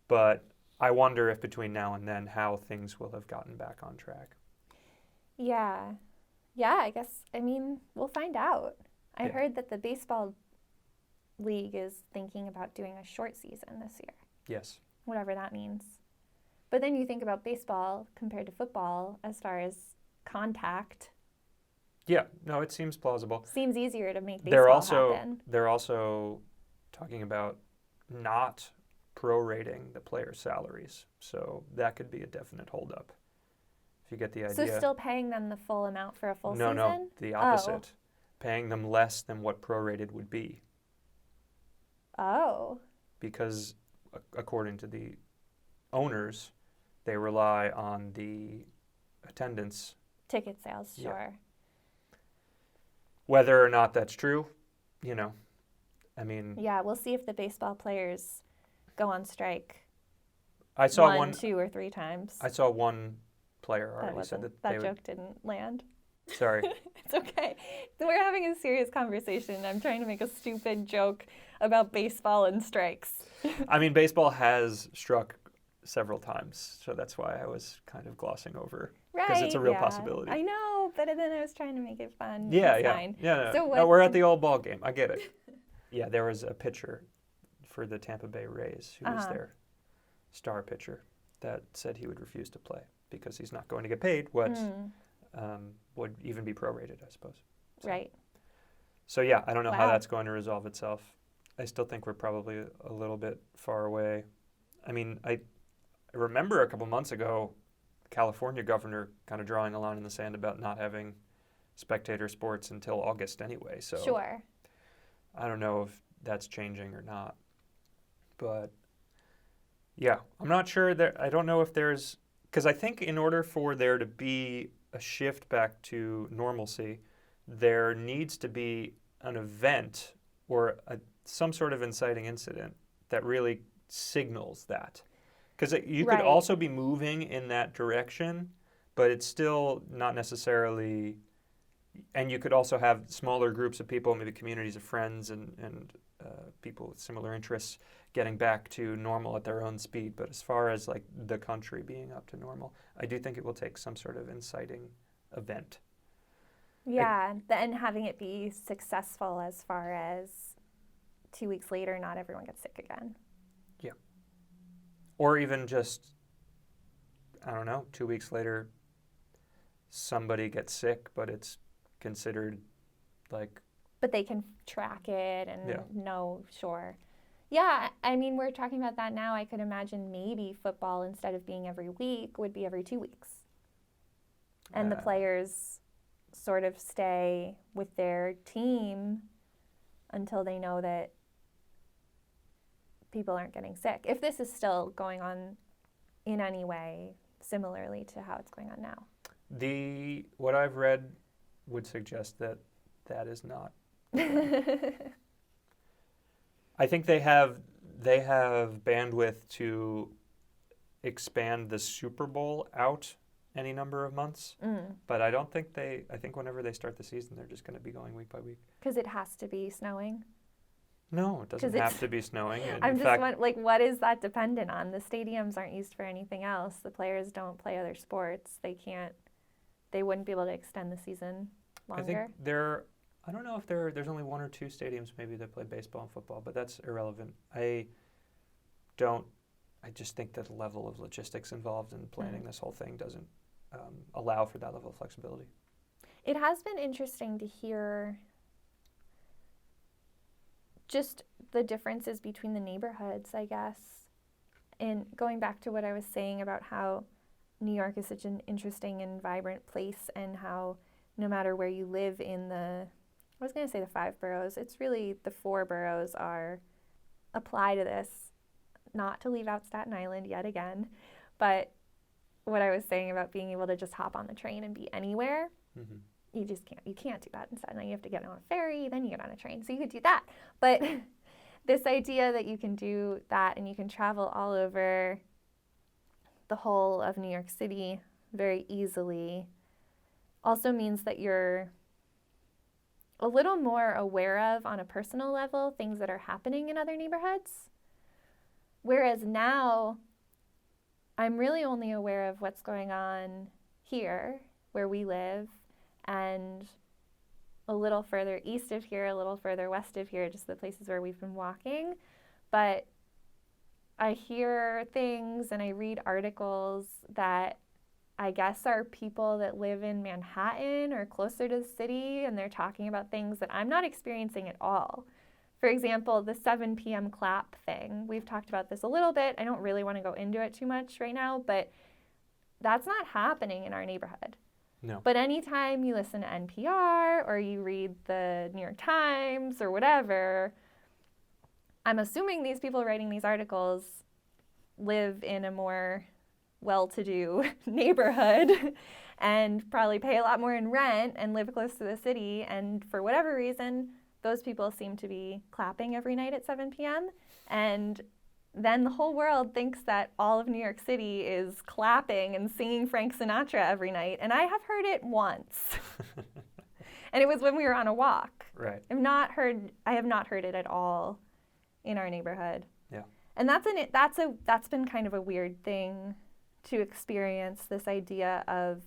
S2: but I wonder if between now and then how things will have gotten back on track.
S1: Yeah, I guess, we'll find out. I heard that the baseball league is thinking about doing a short season this year.
S2: Yes.
S1: Whatever that means. But then you think about baseball compared to football as far as contact.
S2: Yeah, no, it seems plausible.
S1: Seems easier to make baseball happen.
S2: They're also talking about not prorating the players' salaries. So that could be a definite holdup. If you get the idea.
S1: So still paying them the full amount for a full season?
S2: No, the opposite. Paying them less than what prorated would be.
S1: Oh.
S2: Because according to the owners, they rely on the attendance.
S1: Ticket sales, sure.
S2: Yeah. Whether or not that's true,
S1: Yeah, we'll see if the baseball players go on strike.
S2: I saw
S1: 1, 2, or 3 times.
S2: I saw one player already said that
S1: joke didn't land.
S2: Sorry.
S1: It's okay. We're having a serious conversation. I'm trying to make a stupid joke about baseball and strikes.
S2: Baseball has struck several times, so that's why I was kind of glossing over. Because it's a real possibility.
S1: I know, but then I was trying to make it fun.
S2: Yeah.
S1: Fine.
S2: Yeah.
S1: So
S2: no, we're at the old ball game. I get it. Yeah, there was a pitcher for the Tampa Bay Rays who was their star pitcher that said he would refuse to play because he's not going to get paid what would even be prorated, I suppose. So.
S1: Right.
S2: So yeah, I don't know how that's going to resolve itself. I still think we're probably a little bit far away. I remember a couple months ago, California governor kind of drawing a line in the sand about not having spectator sports until August anyway. So
S1: sure.
S2: I don't know if that's changing or not. But yeah, I'm not sure I don't know if there's, because I think in order for there to be a shift back to normalcy, there needs to be an event or some sort of inciting incident that really signals that. Because you could
S1: Right.
S2: also be moving in that direction, but it's still not necessarily. And you could also have smaller groups of people, maybe communities of friends and people with similar interests, getting back to normal at their own speed. But as far as like the country being up to normal, I do think it will take some sort of inciting event.
S1: Yeah, and having it be successful as far as 2 weeks later, not everyone gets sick again.
S2: Or even just, I don't know, 2 weeks later, somebody gets sick, but it's considered like.
S1: But they can track it and
S2: Yeah.
S1: know, sure. Yeah, I mean, we're talking about that now. I could imagine maybe football, instead of being every week, would be every 2 weeks. And the players sort of stay with their team until they know that people aren't getting sick. If this is still going on in any way similarly to how it's going on now.
S2: What I've read would suggest that is not. I think they have bandwidth to expand the Super Bowl out any number of months, but I don't think I think whenever they start the season, they're just going to be going week by week.
S1: Because it has to be snowing.
S2: No, it doesn't have to be snowing. And
S1: I'm
S2: in
S1: just
S2: fact,
S1: what is that dependent on? The stadiums aren't used for anything else. The players don't play other sports. They wouldn't be able to extend the season longer.
S2: I think I don't know if there's only one or two stadiums maybe that play baseball and football, but that's irrelevant. I just think that the level of logistics involved in planning this whole thing doesn't allow for that level of flexibility.
S1: It has been interesting to hear just the differences between the neighborhoods, I guess. And going back to what I was saying about how New York is such an interesting and vibrant place, and how no matter where you live in I was going to say the 5 boroughs, it's really the 4 boroughs apply to this, not to leave out Staten Island yet again, but what I was saying about being able to just hop on the train and be anywhere, you just can't. You can't do that in Staten Island. You have to get on a ferry, then you get on a train. So you could do that. But this idea that you can do that and you can travel all over the whole of New York City very easily also means that you're a little more aware of, on a personal level, things that are happening in other neighborhoods. Whereas now, I'm really only aware of what's going on here, where we live, and a little further east of here, a little further west of here, just the places where we've been walking. But I hear things and I read articles that I guess are people that live in Manhattan or closer to the city, and they're talking about things that I'm not experiencing at all. For example, the 7 p.m. clap thing. We've talked about this a little bit. I don't really want to go into it too much right now, but that's not happening in our neighborhood.
S2: No.
S1: But anytime you listen to NPR or you read the New York Times or whatever, I'm assuming these people writing these articles live in a more well-to-do neighborhood and probably pay a lot more in rent and live close to the city. And for whatever reason, those people seem to be clapping every night at 7 p.m. And then the whole world thinks that all of New York City is clapping and singing Frank Sinatra every night. And I have heard it once. And it was when we were on a walk.
S2: Right.
S1: I have not heard it at all in our neighborhood.
S2: Yeah.
S1: And that's been kind of a weird thing to experience, this idea of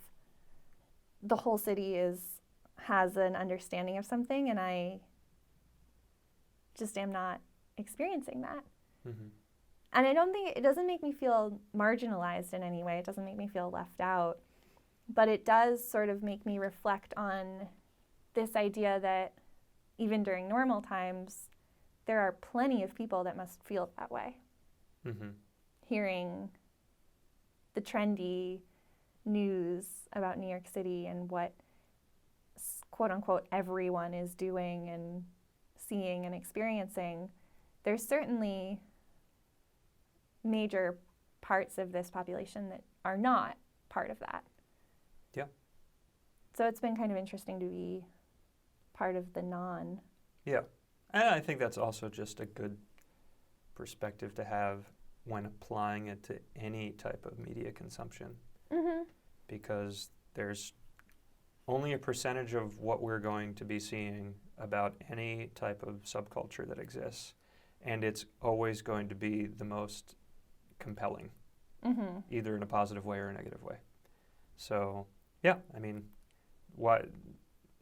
S1: the whole city has an understanding of something, and I just am not experiencing that.
S2: Mm-hmm.
S1: And I don't think, it doesn't make me feel marginalized in any way. It doesn't make me feel left out. But it does sort of make me reflect on this idea that even during normal times, there are plenty of people that must feel that way.
S2: Mm-hmm.
S1: Hearing the trendy news about New York City and what, quote unquote, everyone is doing and seeing and experiencing, there's certainly major parts of this population that are not part of that.
S2: Yeah.
S1: So it's been kind of interesting to be part of the non
S2: Yeah. And I think that's also just a good perspective to have when applying it to any type of media consumption, because there's only a percentage of what we're going to be seeing about any type of subculture that exists, and it's always going to be the most compelling, either in a positive way or a negative way. So, yeah, I mean,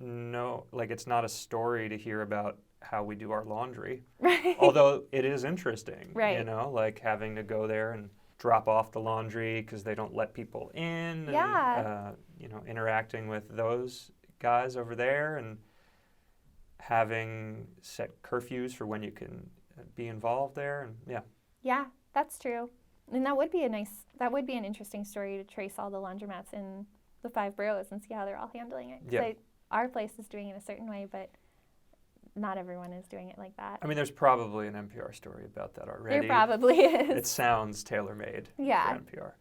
S2: it's not a story to hear about how we do our laundry,
S1: Right.
S2: although it is interesting,
S1: Right.
S2: like having to go there and drop off the laundry because they don't let people in,
S1: Yeah.
S2: and, interacting with those guys over there and having set curfews for when you can be involved there, and
S1: Yeah, that's true. And that would be an interesting story to trace all the laundromats in the 5 boroughs and see how they're all handling it. 'Cause
S2: Yeah.
S1: our place is doing it a certain way, but not everyone is doing it like that.
S2: I mean, there's probably an NPR story about that already.
S1: There probably is.
S2: It sounds tailor-made
S1: Yeah.
S2: for NPR.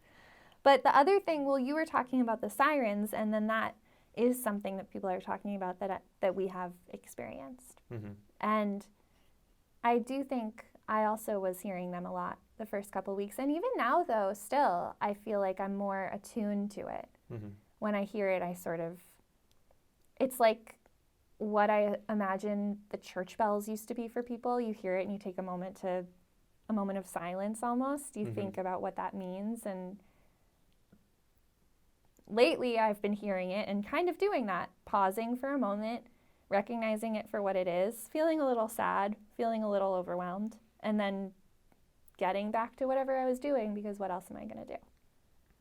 S1: But the other thing, well, you were talking about the sirens, and then that is something that people are talking about that we have experienced. And I do think I also was hearing them a lot the first couple weeks. And even now, though, still, I feel like I'm more attuned to it. When I hear it, it's like what I imagine the church bells used to be for people. You hear it and you take a moment of silence almost. You think about what that means. And lately I've been hearing it and kind of doing that, pausing for a moment, recognizing it for what it is, feeling a little sad, feeling a little overwhelmed, and then getting back to whatever I was doing, because what else am I going to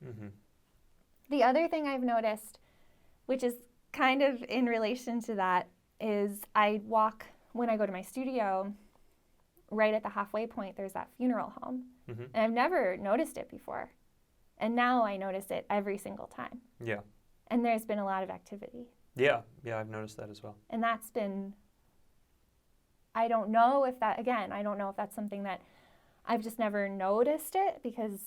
S1: do? The other thing I've noticed, which is kind of in relation to that, is I walk, when I go to my studio, right at the halfway point, there's that funeral home. And I've never noticed it before. And now I notice it every single time.
S2: Yeah.
S1: And there's been a lot of activity.
S2: Yeah, I've noticed that as well.
S1: And that's been, I don't know if that's something that I've just never noticed it because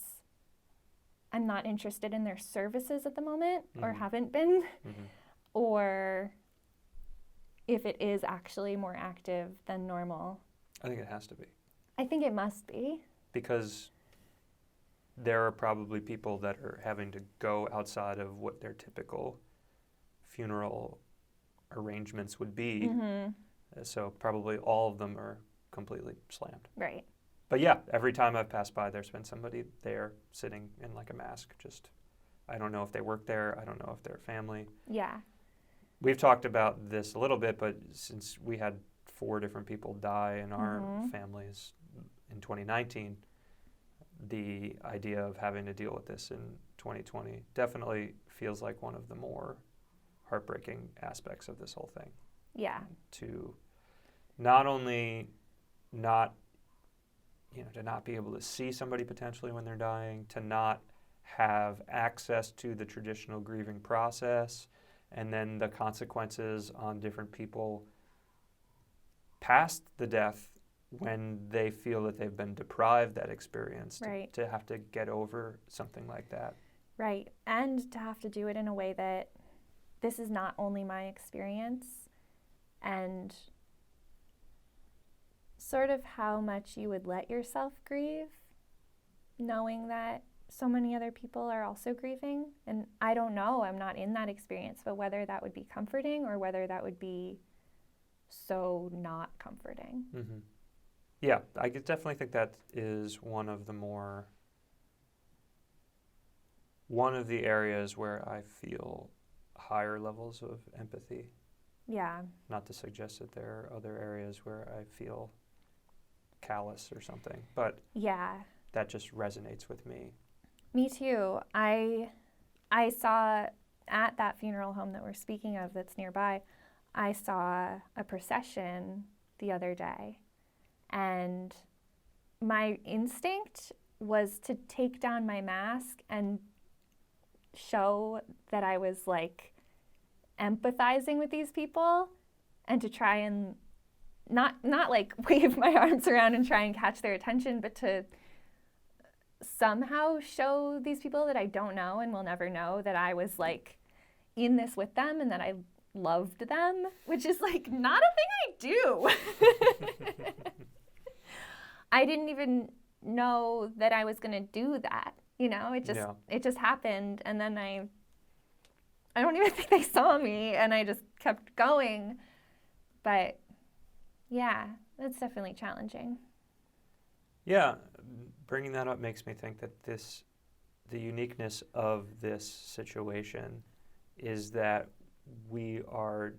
S1: I'm not interested in their services at the moment or haven't been, or if it is actually more active than normal.
S2: I think it has to be.
S1: I think it must be.
S2: Because there are probably people that are having to go outside of what their typical funeral arrangements would be. So probably all of them are completely slammed.
S1: Right.
S2: But yeah, every time I've passed by, there's been somebody there sitting in like a mask. I don't know if they work there. I don't know if they're family.
S1: Yeah.
S2: We've talked about this a little bit, but since we had 4 different people die in our families in 2019, the idea of having to deal with this in 2020 definitely feels like one of the more heartbreaking aspects of this whole thing.
S1: Yeah.
S2: To not only to not be able to see somebody potentially when they're dying, to not have access to the traditional grieving process, and then the consequences on different people past the death when they feel that they've been deprived that experience, to have to get over something like that.
S1: Right. And to have to do it in a way that this is not only my experience, and sort of how much you would let yourself grieve, knowing that so many other people are also grieving. And I don't know, I'm not in that experience, but whether that would be comforting or whether that would be so not comforting.
S2: Yeah, I definitely think that is one of the areas where I feel higher levels of empathy.
S1: Yeah.
S2: Not to suggest that there are other areas where I feel callous or something, but
S1: yeah,
S2: that just resonates with me.
S1: Me too. I saw at that funeral home that we're speaking of that's nearby, I saw a procession the other day, and my instinct was to take down my mask and show that I was like empathizing with these people, and to try and not like wave my arms around and try and catch their attention, but to somehow show these people that I don't know and will never know that I was like in this with them, and that loved them, which is like not a thing I do. I didn't even know that I was going to do that. You know, it just happened, and then I don't even think they saw me, and I just kept going. But yeah, that's definitely challenging.
S2: Yeah, bringing that up makes me think that the uniqueness of this situation is that we are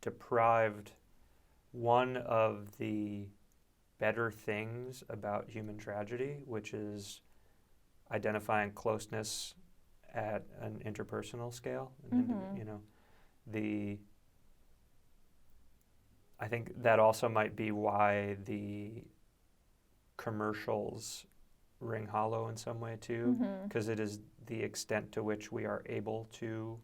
S2: deprived one of the better things about human tragedy, which is identifying closeness at an interpersonal scale. You know, I think that also might be why the commercials ring hollow in some way too, because it is the extent to which we are able to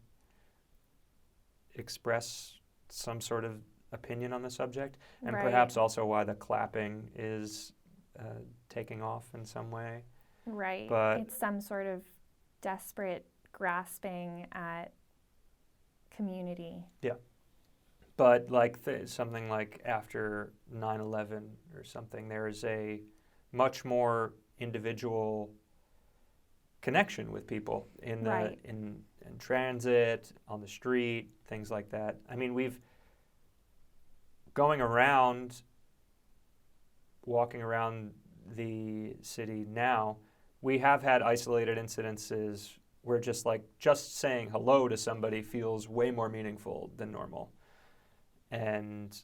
S2: express some sort of opinion on the subject, and perhaps also why the clapping is taking off in some way.
S1: Right.
S2: But
S1: it's some sort of desperate grasping at community.
S2: Yeah. But like something like after 9/11 or something, there is a much more individual connection with people in transit, on the street, things like that. I mean, walking around the city now, we have had isolated incidences where just saying hello to somebody feels way more meaningful than normal. And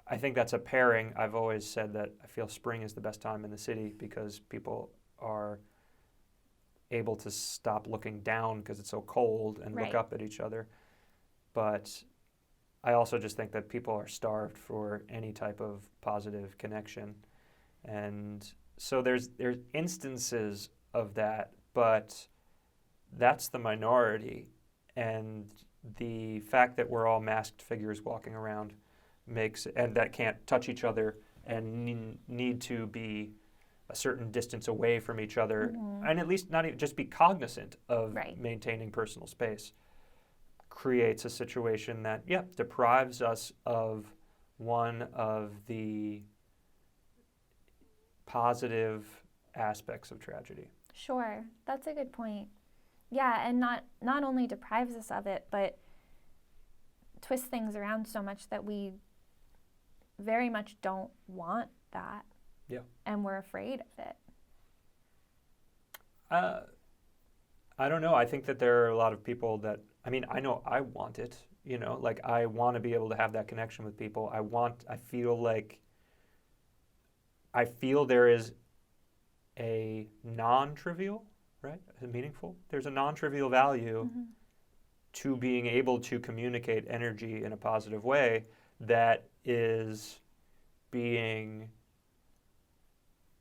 S2: I think that's a pairing. I've always said that I feel spring is the best time in the city because people are able to stop looking down because it's so cold and look up at each other. But I also just think that people are starved for any type of positive connection. And so there's instances of that, but that's the minority. And the fact that we're all masked figures walking around and that can't touch each other and need to be a certain distance away from each other, and at least not even just be cognizant of maintaining personal space, creates a situation that, deprives us of one of the positive aspects of tragedy.
S1: Sure, that's a good point. Yeah, and not only deprives us of it, but twists things around so much that we very much don't want that.
S2: Yeah.
S1: And we're afraid of it.
S2: I don't know. I think that there are a lot of people that, I mean, I know I want it, you know, like I want to be able to have that connection with people. I feel there is a non-trivial, right? Meaningful. There's a non-trivial value to being able to communicate energy in a positive way that is being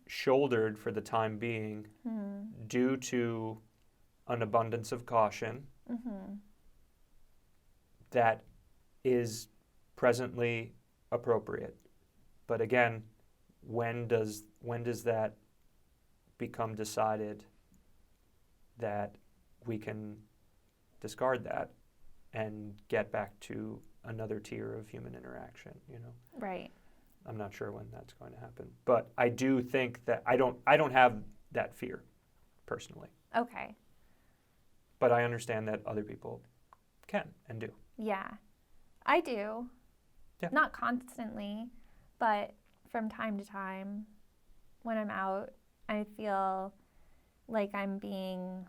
S2: shouldered for the time being due to an abundance of caution that is presently appropriate. But again, when does that become decided that we can discard that and get back to another tier of human interaction, you know?
S1: Right.
S2: I'm not sure when that's going to happen. But I do think that I don't have that fear personally.
S1: Okay.
S2: But I understand that other people can and do.
S1: Yeah. I do.
S2: Yeah.
S1: Not constantly, but from time to time when I'm out, I feel like I'm being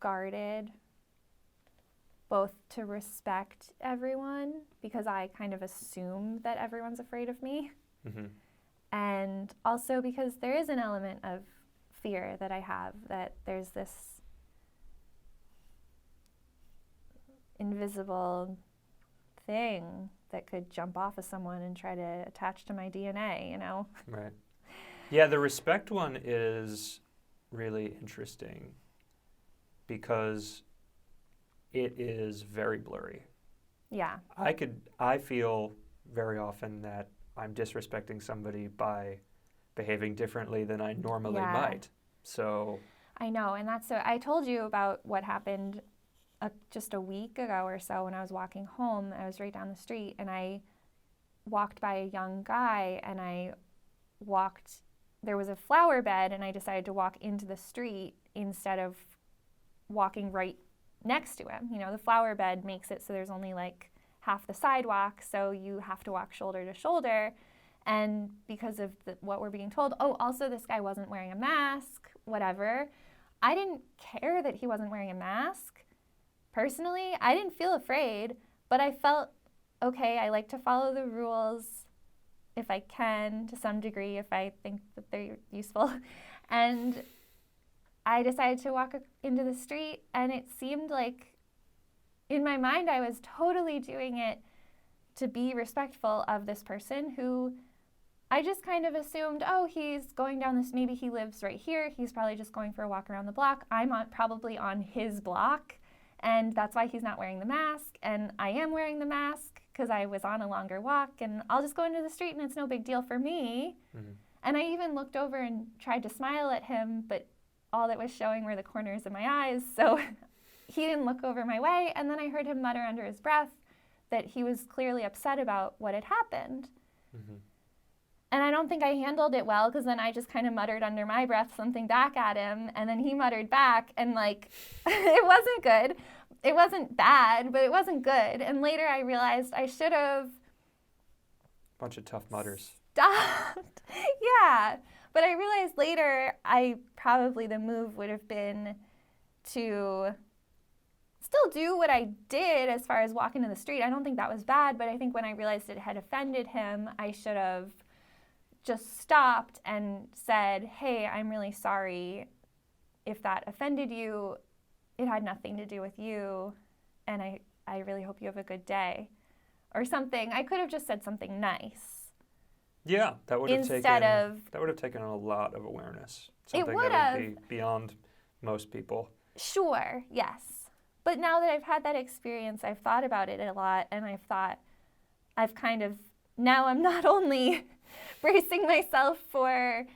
S1: guarded, both to respect everyone, because I kind of assume that everyone's afraid of me, and also because there is an element of fear that I have, that there's this invisible thing that could jump off of someone and try to attach to my DNA, you know?
S2: Right. Yeah, the respect one is really interesting because it is very blurry.
S1: Yeah.
S2: I feel very often that I'm disrespecting somebody by behaving differently than I normally might. So
S1: I know, and I told you about what happened just a week ago or so when I was walking home. I was right down the street, and I walked by a young guy, and there was a flower bed, and I decided to walk into the street instead of walking right next to him. You know, the flower bed makes it so there's only like half the sidewalk, so you have to walk shoulder to shoulder. And because of what we're being told, oh, also this guy wasn't wearing a mask, whatever. I didn't care that he wasn't wearing a mask. Personally, I didn't feel afraid, but I felt, okay, I like to follow the rules if I can, to some degree, if I think that they're useful. And I decided to walk into the street, and it seemed like, in my mind, I was totally doing it to be respectful of this person who I just kind of assumed, oh, he's going down this, maybe he lives right here. He's probably just going for a walk around the block. I'm probably on his block, and that's why he's not wearing the mask. And I am wearing the mask because I was on a longer walk, and I'll just go into the street, and it's no big deal for me. Mm-hmm. And I even looked over and tried to smile at him, but all that was showing were the corners of my eyes, so he didn't look over my way. And then I heard him mutter under his breath that he was clearly upset about what had happened. Mm-hmm. And I don't think I handled it well, because then I just kind of muttered under my breath something back at him, and then he muttered back, and like, it wasn't good. It wasn't bad, but it wasn't good. And later I realized I should have...
S2: Bunch of tough mutters.
S1: Stopped. Yeah. But I realized later the move would have been to still do what I did as far as walking in the street. I don't think that was bad, but I think when I realized it had offended him, I should have just stopped and said, hey, I'm really sorry if that offended you. It had nothing to do with you, and I really hope you have a good day, or something. I could have just said something nice.
S2: Yeah, that would have taken a lot of awareness. Something that would be beyond most people.
S1: Sure, yes. But now that I've had that experience, I've thought about it a lot, and now I'm not only bracing myself for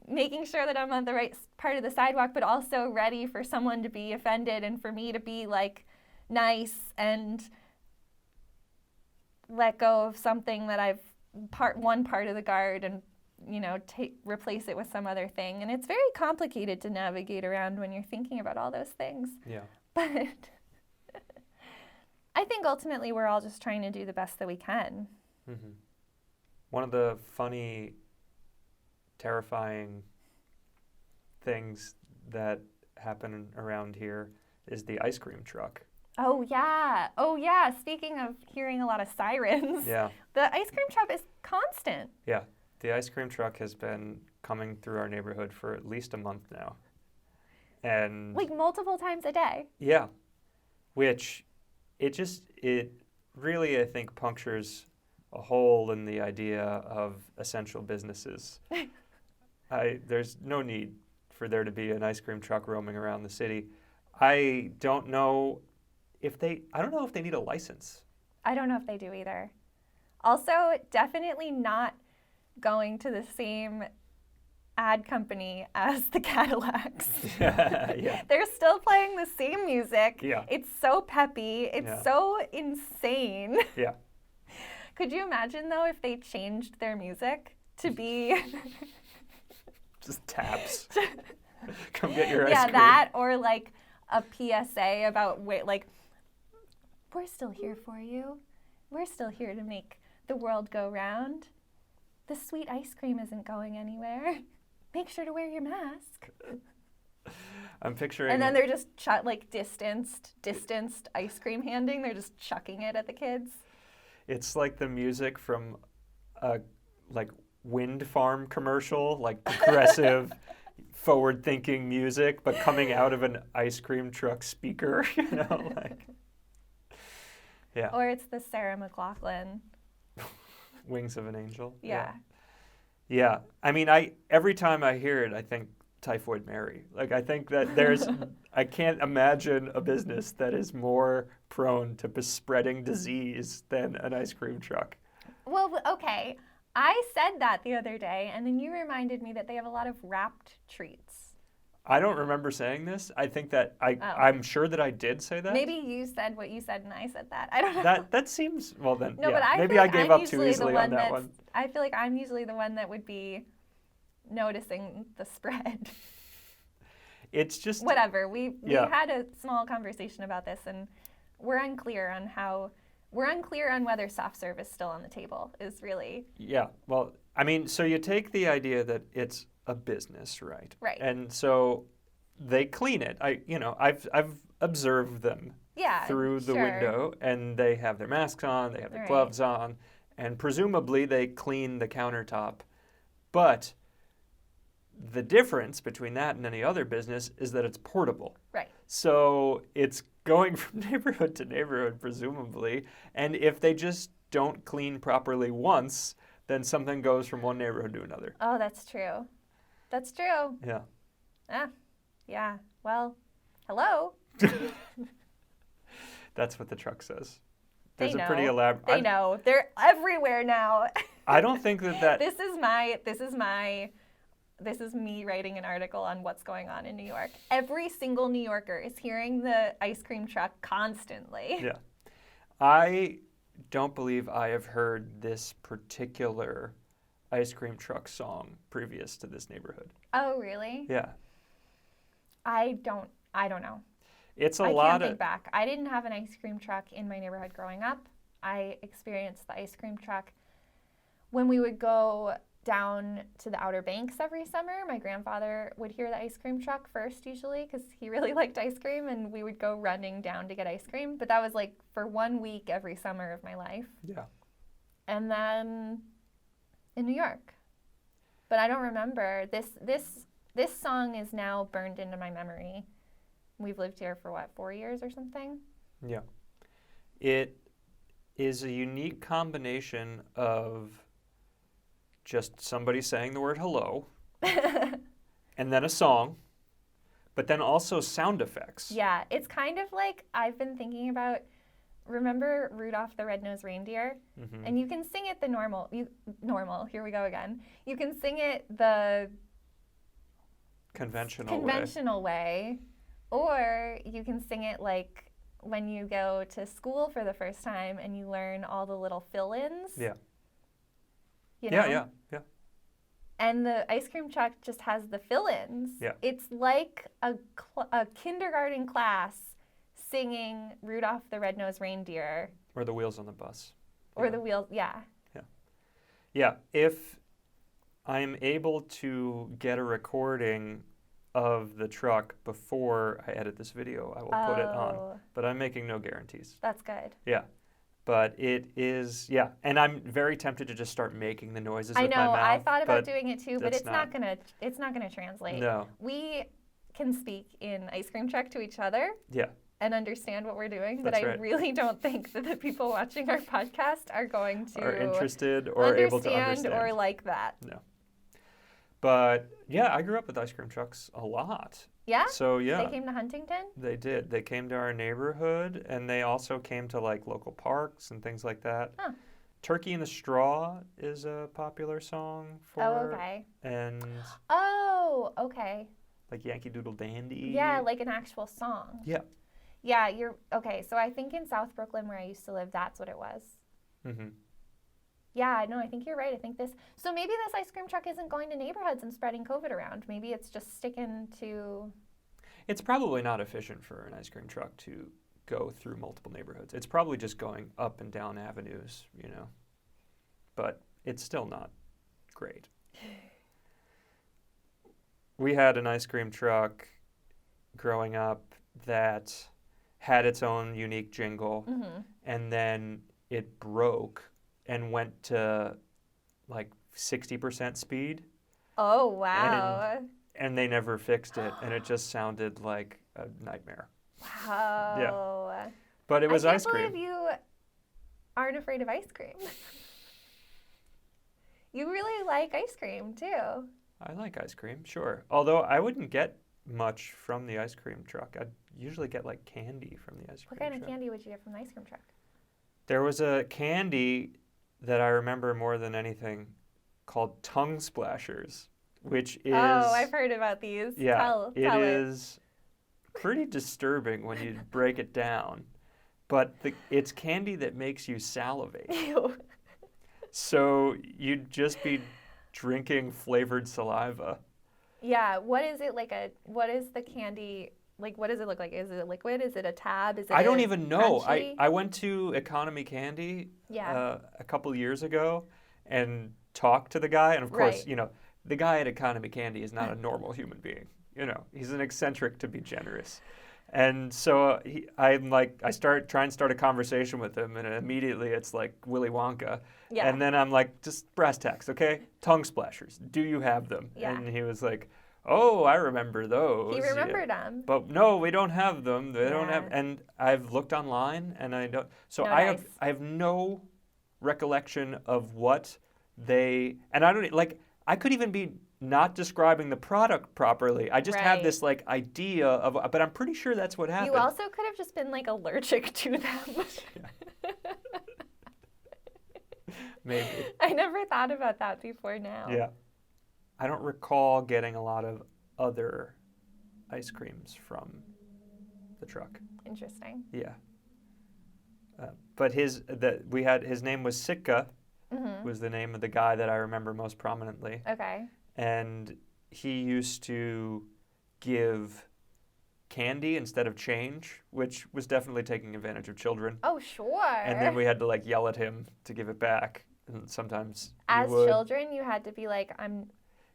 S1: making sure that I'm on the right part of the sidewalk, but also ready for someone to be offended and for me to be like nice and let go of something that I've one part of the guard and, you know, replace it with some other thing. And it's very complicated to navigate around when you're thinking about all those things.
S2: Yeah.
S1: But I think ultimately we're all just trying to do the best that we can.
S2: Mm-hmm. One of the funny, terrifying things that happen around here is the ice cream truck.
S1: Oh, yeah. Speaking of hearing a lot of sirens,
S2: yeah,
S1: the ice cream truck is constant.
S2: Yeah, the ice cream truck has been coming through our neighborhood for at least a month now. And
S1: like multiple times a day.
S2: Yeah, which it really, I think, punctures a hole in the idea of essential businesses. There's no need for there to be an ice cream truck roaming around the city. I don't know if they need a license.
S1: I don't know if they do either. Also, definitely not going to the same ad company as the Cadillacs.
S2: Yeah.
S1: They're still playing the same music.
S2: Yeah.
S1: It's so peppy. It's so insane.
S2: Yeah.
S1: Could you imagine, though, if they changed their music to be...
S2: Just taps. Come get your ice cream.
S1: Yeah, that, or like a PSA about, we're still here for you. We're still here to make the world go round. The sweet ice cream isn't going anywhere. Make sure to wear your mask.
S2: I'm picturing...
S1: And then they're just distanced ice cream handing. They're just chucking it at the kids.
S2: It's like the music from a wind farm commercial, like progressive, forward-thinking music, but coming out of an ice cream truck speaker, Yeah.
S1: Or it's the Sarah McLachlan.
S2: Wings of an Angel.
S1: Yeah.
S2: Yeah. I mean, every time I hear it, I think Typhoid Mary. I think that I can't imagine a business that is more prone to spreading disease than an ice cream truck.
S1: Well, okay. I said that the other day, and then you reminded me that they have a lot of wrapped treats.
S2: I don't remember saying this. I think that I'm sure that I did say that.
S1: Maybe you said what you said and I said that. I don't know.
S2: That seems, well then,
S1: No,
S2: yeah.
S1: but I
S2: Maybe
S1: feel
S2: I
S1: like
S2: gave
S1: I'm
S2: up too
S1: usually
S2: easily on that one.
S1: I feel like I'm usually the one that would be noticing the spread.
S2: It's just
S1: Whatever. We had a small conversation about this, and we're unclear on whether soft serve is still on the table. Is really
S2: Yeah. Well, I mean, so you take the idea that it's a business, right?
S1: Right.
S2: And so they clean it. I've observed them through the window, and they have their masks on, they have their gloves on, and presumably they clean the countertop. But the difference between that and any other business is that it's portable.
S1: Right.
S2: So it's going from neighborhood to neighborhood, presumably, and if they just don't clean properly once, then something goes from one neighborhood to another.
S1: Oh, that's true. That's true.
S2: Yeah.
S1: Yeah. Well, hello.
S2: That's what the truck says.
S1: They
S2: There's
S1: know.
S2: a pretty elaborate.
S1: They know. They're everywhere now.
S2: I don't think that.
S1: This is me writing an article on what's going on in New York. Every single New Yorker is hearing the ice cream truck constantly.
S2: Yeah. I don't believe I have heard this particular ice cream truck song previous to this neighborhood.
S1: Oh, really?
S2: Yeah.
S1: I don't know.
S2: It's
S1: I can't think back. I didn't have an ice cream truck in my neighborhood growing up. I experienced the ice cream truck when we would go down to the Outer Banks every summer. My grandfather would hear the ice cream truck first usually because he really liked ice cream, and we would go running down to get ice cream. But that was like for 1 week every summer of my life.
S2: Yeah.
S1: And then in New York. But I don't remember. This song is now burned into my memory. We've lived here for 4 years or something?
S2: Yeah. It is a unique combination of just somebody saying the word hello and then a song, but then also sound effects.
S1: Yeah, it's kind of like I've been thinking about, remember Rudolph the Red-Nosed Reindeer?
S2: Mm-hmm.
S1: And you can sing it the normal, here we go again. You can sing it the conventional way, or you can sing it like when you go to school for the first time and you learn all the little fill-ins.
S2: Yeah.
S1: You know?
S2: Yeah.
S1: And the ice cream truck just has the fill-ins.
S2: Yeah.
S1: It's like a kindergarten class singing Rudolph the Red-Nosed Reindeer.
S2: Or the wheels on the bus.
S1: Or the wheels, yeah.
S2: Yeah, if I'm able to get a recording of the truck before I edit this video, I will put it on. But I'm making no guarantees.
S1: That's good.
S2: Yeah. But it is, and I'm very tempted to just start making the noises
S1: I
S2: with
S1: know,
S2: my mouth.
S1: I thought about doing it too, but
S2: that's
S1: it's not gonna translate.
S2: No.
S1: We can speak in ice cream truck to each other.
S2: Yeah.
S1: And understand what we're doing, but
S2: That's
S1: I
S2: right.
S1: really don't think that the people watching our podcast are going to
S2: are interested or able to understand
S1: or like that.
S2: No. But yeah, I grew up with ice cream trucks a lot.
S1: Yeah?
S2: So yeah.
S1: They came to Huntington?
S2: They did. They came to our neighborhood, and they also came to like local parks and things like that.
S1: Huh.
S2: Turkey in the Straw is a popular song for.
S1: Oh, okay.
S2: And.
S1: Oh, okay.
S2: Like Yankee Doodle Dandy.
S1: Yeah, like an actual song.
S2: Yeah.
S1: Yeah, you're okay. So I think in South Brooklyn, where I used to live, that's what it was.
S2: Mm-hmm.
S1: Yeah, no, I think you're right. I think so maybe this ice cream truck isn't going to neighborhoods and spreading COVID around. Maybe it's just sticking to.
S2: It's probably not efficient for an ice cream truck to go through multiple neighborhoods. It's probably just going up and down avenues, But it's still not great. We had an ice cream truck growing up that had its own unique jingle, and then it broke and went to like 60% speed.
S1: Oh, wow.
S2: And they never fixed it, and it just sounded like a nightmare.
S1: Wow.
S2: Yeah. But it was ice cream.
S1: I can't believe you aren't afraid of ice cream. You really like ice cream, too.
S2: I like ice cream, sure. Although I wouldn't get much from the ice cream truck. I'd usually get like candy from the ice cream truck.
S1: What kind of candy would you get from the ice cream truck?
S2: There was a candy that I remember more than anything called tongue splashers. which is...
S1: Oh, I've heard about these.
S2: Yeah,
S1: Tell
S2: it
S1: it.
S2: is pretty disturbing when you break it down. But it's candy that makes you salivate.
S1: Ew.
S2: So you'd just be drinking flavored saliva.
S1: Yeah, what is it like what is the candy, like what does it look like? Is it liquid? Is it a tab? Is it
S2: I don't even know.
S1: crunchy?
S2: I went to Economy Candy
S1: Yeah.
S2: a couple years ago and talked to the guy. And of course,
S1: Right.
S2: you know, the guy at Economy Candy is not a normal human being. You know, he's an eccentric to be generous. And so I try and start a conversation with him, and immediately it's like Willy Wonka.
S1: Yeah.
S2: And then I'm like, just brass tacks, okay? Tongue splashers. Do you have them?
S1: Yeah.
S2: And he was like, oh, I remember those.
S1: He
S2: yeah.
S1: remembered them.
S2: But no, we don't have them. They don't have.
S1: Yeah.
S2: And I've looked online, and I don't. So
S1: No
S2: I
S1: dice.
S2: have no recollection of what they. And I don't like. I could even be not describing the product properly. I just have
S1: Right.
S2: this like idea of. But I'm pretty sure that's what happened.
S1: You also could have just been like allergic to them.
S2: Maybe.
S1: I never thought about that before now.
S2: Yeah. I don't recall getting a lot of other ice creams from the truck.
S1: Interesting.
S2: Yeah. But his name was Sitka,
S1: Mm-hmm.
S2: was the name of the guy that I remember most prominently.
S1: Okay.
S2: And he used to give candy instead of change, which was definitely taking advantage of children.
S1: Oh, sure.
S2: And then we had to like yell at him to give it back. And sometimes he
S1: As
S2: would.
S1: children, you had to be like,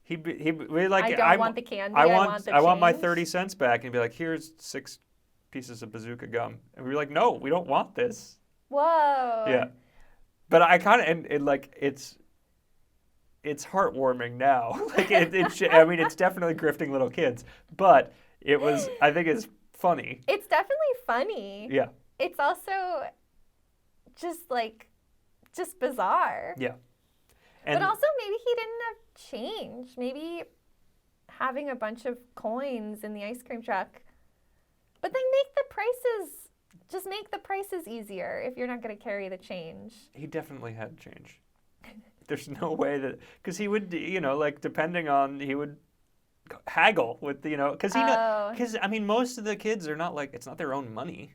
S2: We like
S1: I don't want the candy.
S2: I
S1: want the
S2: I want my
S1: change."
S2: 30 cents back, and he'd be like, here's 6 pieces of bazooka gum. And we were like, no, we don't want this.
S1: Whoa.
S2: Yeah. But I kind of, and like, it's heartwarming now. Like, I mean, it's definitely grifting little kids, but I think it's funny.
S1: It's definitely funny.
S2: Yeah.
S1: It's also just bizarre.
S2: Yeah.
S1: But also maybe he didn't have change. Maybe having a bunch of coins in the ice cream truck. But then make the prices easier if you're not going to carry the change.
S2: He definitely had change. There's no way that, because he would, you know, like depending on, he would haggle with, you know, because I mean, most of the kids are not like, it's not their own money.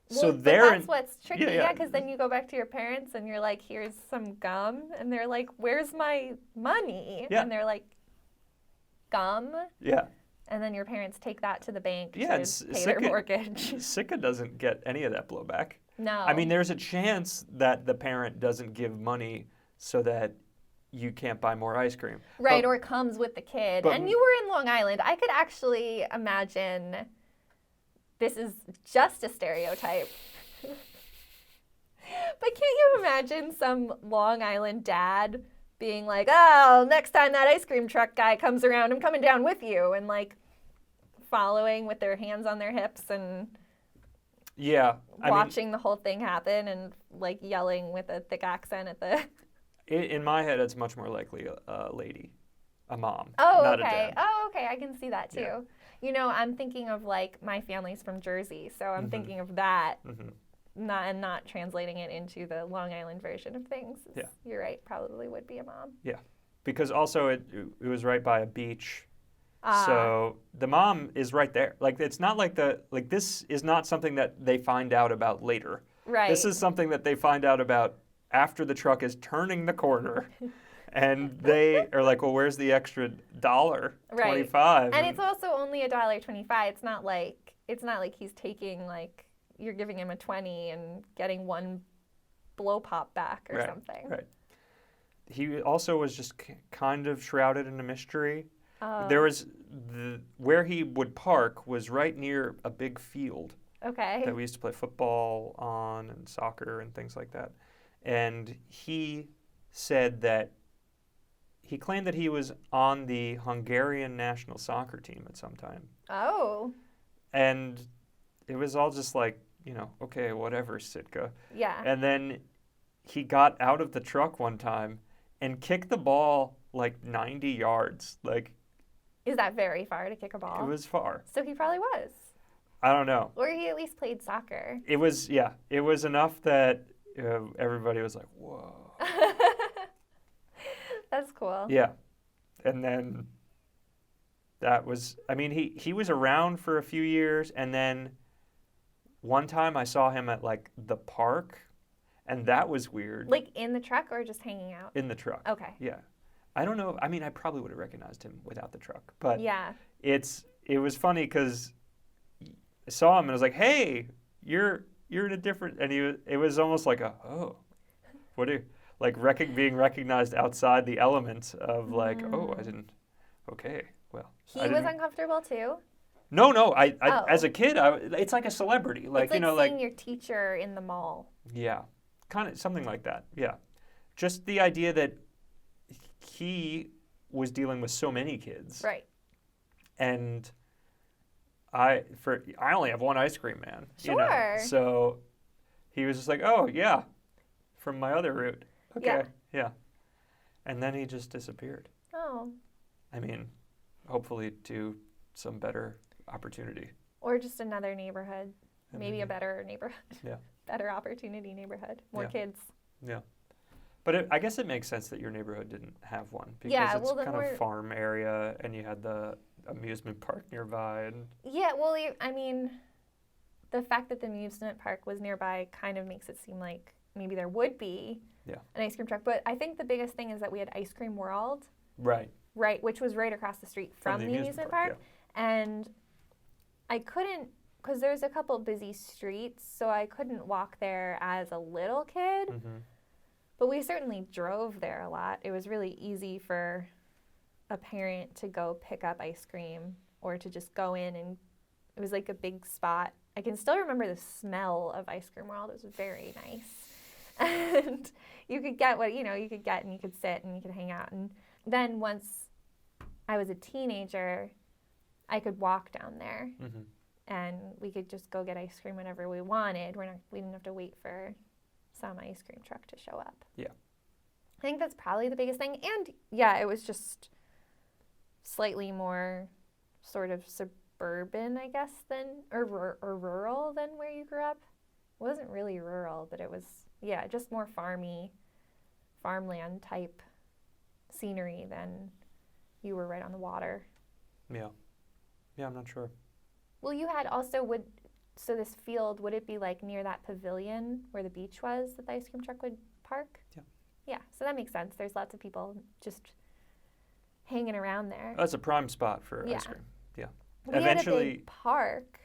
S2: So
S1: But
S2: they're
S1: that's what's tricky,
S2: yeah.
S1: because then you go back to your parents and you're like, here's some gum, and they're like, where's my money?
S2: Yeah.
S1: And they're like, gum?
S2: Yeah.
S1: And then your parents take that to the bank
S2: Yeah,
S1: to pay their mortgage.
S2: Sika doesn't get any of that blowback.
S1: No.
S2: I mean, there's a chance that the parent doesn't give money so that you can't buy more ice cream.
S1: Right,
S2: But-
S1: or it comes with the kid.
S2: but-
S1: And you were in Long Island. I could actually imagine, this is just a stereotype. But can't you imagine some Long Island dad being like, oh, next time that ice cream truck guy comes around, I'm coming down with you, and like following with their hands on their hips and
S2: Yeah. I mean,
S1: watching the whole thing happen and like yelling with a thick accent at the...
S2: in my head, it's much more likely a lady, a mom,
S1: Oh,
S2: not a
S1: okay.
S2: dad.
S1: Oh, okay. I can see that too.
S2: Yeah.
S1: You know, I'm thinking of like my family's from Jersey, so I'm
S2: Mhm.
S1: thinking of that,
S2: Mhm.
S1: not translating it into the Long Island version of things.
S2: Yeah.
S1: You're right. Probably would be a mom.
S2: Because also it was right by a beach.
S1: Ah.
S2: So the mom is right there. Like, it's not like this is not something that they find out about later.
S1: Right.
S2: This is something that they find out about after the truck is turning the corner. And they are like, well, where's the extra $1.25?
S1: Right. And it's also only $1.25. It's not like he's taking like you're giving him a 20 and getting one blow pop back or something.
S2: Right. He also was just kind of shrouded in a mystery.
S1: Oh.
S2: There was where he would park was right near a big field
S1: Okay.
S2: that we used to play football on and soccer and things like that. And he said that he claimed that he was on the Hungarian national soccer team at some time.
S1: Oh.
S2: And it was all just like, you know, okay, whatever, Sitka.
S1: Yeah.
S2: And then he got out of the truck one time and kicked the ball like 90 yards. Like,
S1: Is that very far to kick a ball?
S2: it was far.
S1: So he probably was.
S2: I don't know.
S1: Or he at least played soccer.
S2: It was enough that everybody was like, whoa.
S1: That's cool.
S2: Yeah. And then That was, I mean, he was around for a few years, and then one time I saw him at like the park, and that was weird.
S1: Like in the truck or just hanging out?
S2: In the truck.
S1: Okay.
S2: Yeah. I don't know. I mean, I probably would have recognized him without the truck, but
S1: Yeah.
S2: it was funny because I saw him and I was like, "Hey, you're in a different," and it was almost like what are you, like being recognized outside the element of like, oh, I didn't. Okay, well.
S1: He was uncomfortable too?
S2: No. I
S1: Oh.
S2: as a kid, it's like a celebrity, like
S1: It's like
S2: you know,
S1: seeing
S2: like
S1: your teacher in the mall.
S2: yeah, kind of something like that. Yeah, just the idea that he was dealing with so many kids,
S1: Right.
S2: and I only have one ice cream man. You know?
S1: Sure.
S2: So he was just like, oh yeah, from my other route. Okay. Yeah. And then he just disappeared.
S1: Oh.
S2: I mean, hopefully to some better opportunity.
S1: Or just another neighborhood. Maybe a better neighborhood.
S2: Yeah.
S1: Better opportunity neighborhood. More
S2: Yeah.
S1: kids.
S2: Yeah. But I guess it makes sense that your neighborhood didn't have one because
S1: Yeah,
S2: it's
S1: well, then
S2: kind
S1: we're-
S2: of farm area and you had the amusement park nearby. And
S1: Yeah, well, I mean, the fact that the amusement park was nearby kind of makes it seem like maybe there would be an ice cream truck. But I think the biggest thing is that we had Ice Cream World,
S2: right,
S1: which was right across the street from the amusement park. And I couldn't, because there's a couple busy streets, so I couldn't walk there as a little kid.
S2: Mm-hmm.
S1: But we certainly drove there a lot. It was really easy for a parent to go pick up ice cream or to just go in, and it was like a big spot. I can still remember the smell of Ice Cream World. It was very nice. And you could get what, you could get, and you could sit and you could hang out. And then once I was a teenager, I could walk down there and we could just go get ice cream whenever we wanted. We didn't have to wait for some ice cream truck to show up.
S2: Yeah.
S1: I think that's probably the biggest thing. And yeah, it was just slightly more sort of suburban, I guess, or rural than where you grew up. It wasn't really rural, but it was, just more farmland type scenery than you were right on the water.
S2: Yeah. Yeah, I'm not sure.
S1: Well, you had also so this field, would it be like near that pavilion where the beach was that the ice cream truck would park?
S2: Yeah.
S1: Yeah, so that makes sense. There's lots of people just hanging around there.
S2: That's a prime spot for ice cream. Yeah.
S1: We
S2: Eventually,
S1: had a big park,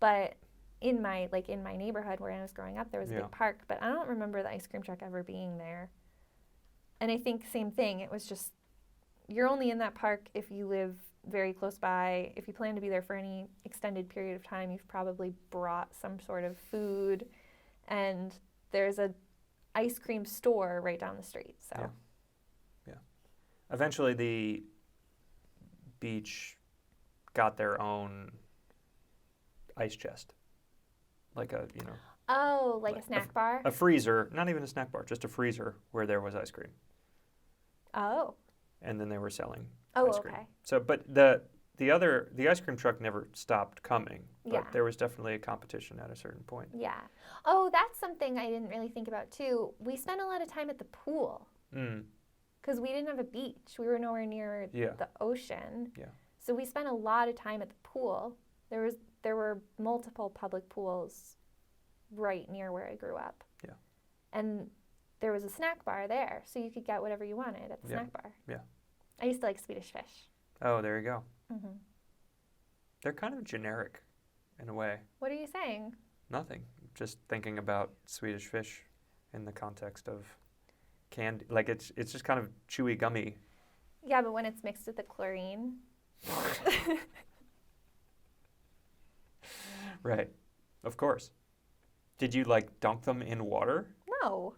S1: but in my neighborhood where I was growing up, there was a big park, but I don't remember the ice cream truck ever being there. And I think same thing. It was just, you're only in that park if you live very close by. If you plan to be there for any extended period of time, you've probably brought some sort of food, and there's a ice cream store right down the street. So
S2: yeah. Eventually the beach got their own ice chest, like a
S1: like a snack bar.
S2: a freezer, not even a snack bar, just a freezer where there was ice cream.
S1: Oh.
S2: And then they were selling
S1: Oh,
S2: ice cream.
S1: okay.
S2: So, but the ice cream truck never stopped coming. But
S1: Yeah.
S2: there was definitely a competition at a certain point.
S1: Yeah. Oh, that's something I didn't really think about too. We spent a lot of time at the pool because we didn't have a beach. We were nowhere near the ocean.
S2: Yeah.
S1: So we spent a lot of time at the pool. There were multiple public pools right near where I grew up.
S2: Yeah.
S1: And there was a snack bar there, so you could get whatever you wanted at the snack bar.
S2: Yeah.
S1: I used to like Swedish Fish.
S2: Oh, there you go.
S1: Mm-hmm.
S2: They're kind of generic in a way.
S1: What are you saying?
S2: Nothing. Just thinking about Swedish Fish in the context of candy. Like it's just kind of chewy gummy.
S1: Yeah, but when it's mixed with the chlorine.
S2: Right. Of course. Did you like dunk them in water?
S1: No.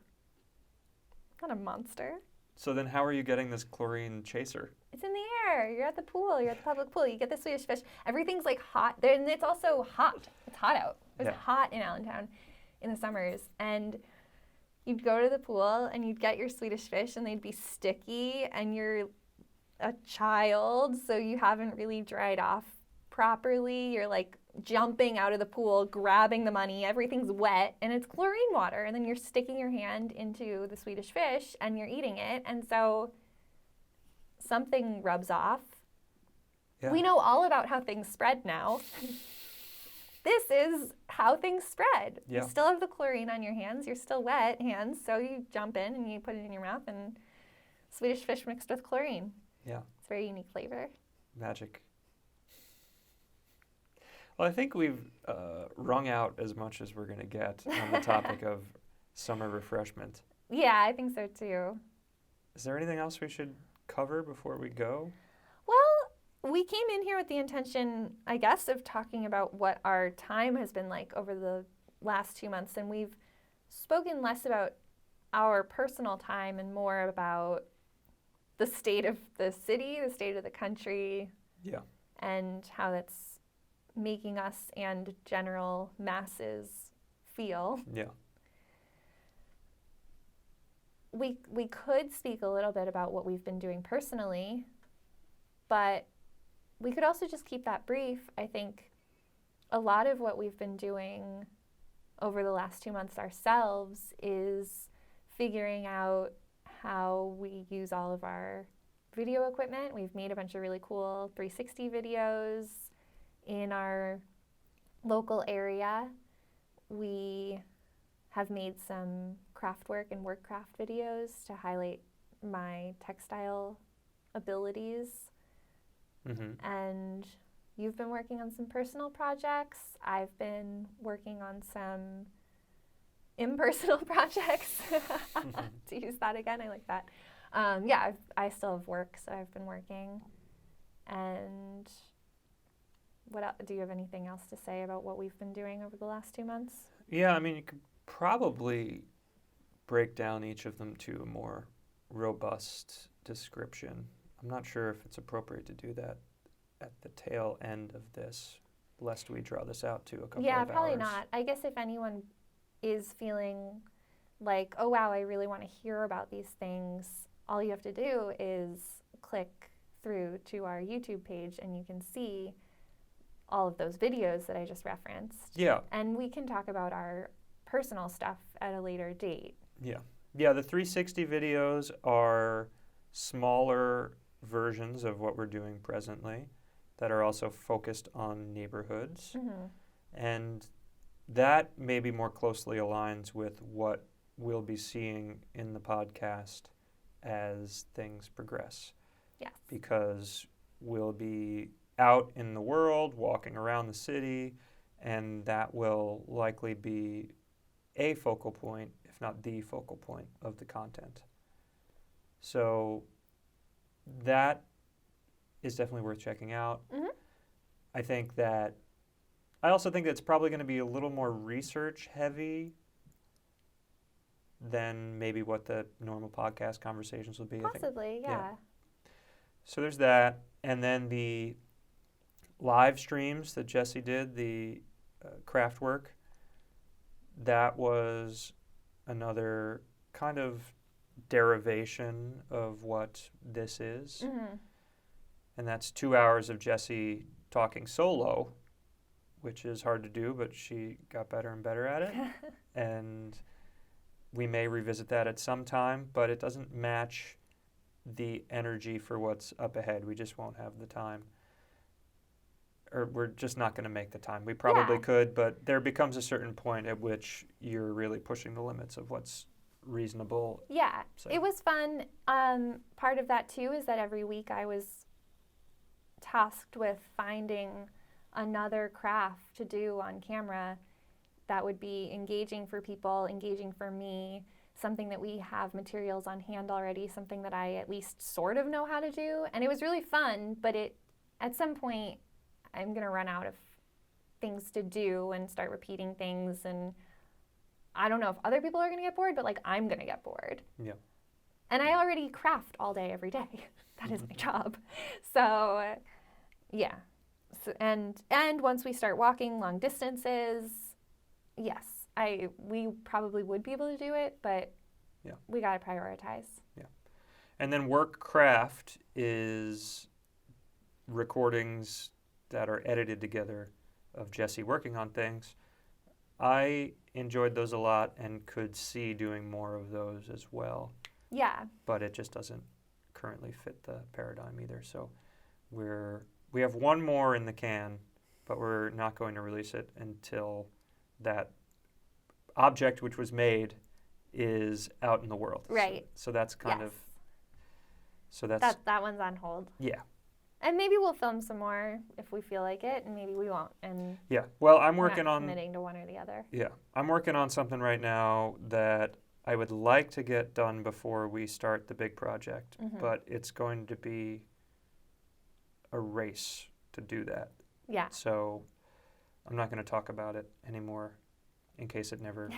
S1: Not a monster.
S2: So then how are you getting this chlorine chaser?
S1: It's in the air. You're at the pool. You're at the public pool. You get the Swedish Fish. Everything's like hot. And it's also hot. It's hot out. It was hot in Allentown in the summers. And you'd go to the pool and you'd get your Swedish Fish and they'd be sticky and you're a child, so you haven't really dried off properly. You're like jumping out of the pool, grabbing the money. Everything's wet and it's chlorine water. And then you're sticking your hand into the Swedish Fish and you're eating it. And so something rubs off
S2: Yeah.
S1: We know all about how things spread now. This is how things spread.
S2: Yeah.
S1: You still have the chlorine on your hands. You're still wet hands, so you jump in and you put it in your mouth, and Swedish fish mixed with chlorine.
S2: Yeah.
S1: It's a very unique flavor.
S2: Magic. Well, I think we've wrung out as much as we're going to get on the topic of summer refreshment.
S1: Yeah, I think so too.
S2: Is there anything else we should cover before we go?
S1: Well, we came in here with the intention, I guess, of talking about what our time has been like over the last 2 months, and we've spoken less about our personal time and more about the state of the city, the state of the country,
S2: Yeah.
S1: and how that's making us and general masses feel.
S2: Yeah.
S1: We could speak a little bit about what we've been doing personally, but we could also just keep that brief. I think a lot of what we've been doing over the last 2 months ourselves is figuring out how we use all of our video equipment. We've made a bunch of really cool 360 videos in our local area. We have made some craft work and work craft videos to highlight my textile abilities.
S2: Mm-hmm.
S1: And you've been working on some personal projects. I've been working on some impersonal projects, to use that again. I like that. Yeah, I still have work, so I've been working. And what else, do you have anything else to say about what we've been doing over the last 2 months?
S2: Yeah, I mean, you could probably break down each of them to a more robust description. I'm not sure if it's appropriate to do that at the tail end of this, lest we draw this out to a couple of hours.
S1: Yeah, probably not. I guess if anyone is feeling like, oh wow, I really want to hear about these things, all you have to do is click through to our YouTube page and you can see all of those videos that I just referenced.
S2: Yeah.
S1: And we can talk about our personal stuff at a later date.
S2: Yeah. Yeah, the 360 videos are smaller versions of what we're doing presently that are also focused on neighborhoods.
S1: Mm-hmm.
S2: And that maybe more closely aligns with what we'll be seeing in the podcast as things progress.
S1: Yes.
S2: Because we'll be out in the world, walking around the city, and that will likely be a focal point, if not the focal point, of the content. So that is definitely worth checking out.
S1: Mm-hmm.
S2: I also think that it's probably going to be a little more research heavy than maybe what the normal podcast conversations would be.
S1: Possibly, yeah.
S2: So there's that. And then the live streams that Jesse did, the craft work, that was another kind of derivation of what this is.
S1: Mm-hmm.
S2: And that's 2 hours of Jesse talking solo, which is hard to do, but she got better and better at it. And we may revisit that at some time, but it doesn't match the energy for what's up ahead. We just won't have the time. Or we're just not going to make the time. We probably could, but there becomes a certain point at which you're really pushing the limits of what's reasonable.
S1: Yeah,
S2: So.
S1: it was fun. Part of that too is that every week I was tasked with finding another craft to do on camera that would be engaging for people, engaging for me, something that we have materials on hand already, something that I at least sort of know how to do. And it was really fun, but at some point I'm going to run out of things to do and start repeating things, and I don't know if other people are going to get bored, but like I'm going to get bored.
S2: Yeah.
S1: And I already craft all day, every day. That is my job. So, yeah. So, and once we start walking long distances, yes, we probably would be able to do it, but we got to prioritize.
S2: Yeah. And then work craft is recordings that are edited together of Jesse working on things. I enjoyed those a lot and could see doing more of those as well.
S1: Yeah.
S2: But it just doesn't currently fit the paradigm either. So we're we have one more in the can, but we're not going to release it until that object which was made is out in the world.
S1: Right.
S2: So that's kind
S1: Yes.
S2: of, so that's,
S1: That one's on hold.
S2: yeah.
S1: And maybe we'll film some more if we feel like it, and maybe we won't. And
S2: Yeah. Well, I'm
S1: we're
S2: working
S1: not
S2: on,
S1: committing to one or the other.
S2: yeah, I'm working on something right now that I would like to get done before we start the big project,
S1: Mhm.
S2: but it's going to be a race to do that.
S1: Yeah.
S2: So I'm not going to talk about it anymore in case it never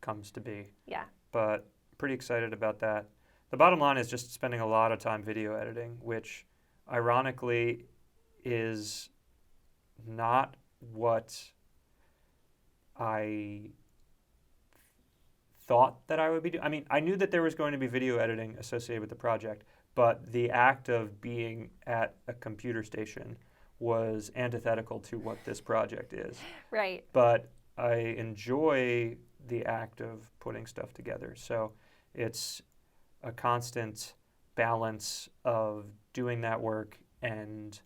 S2: comes to be.
S1: Yeah.
S2: But pretty excited about that. The bottom line is just spending a lot of time video editing, which ironically is not what I thought that I would be doing. I mean, I knew that there was going to be video editing associated with the project, but the act of being at a computer station was antithetical to what this project is.
S1: Right.
S2: But I enjoy the act of putting stuff together. So it's a constant balance of doing that work and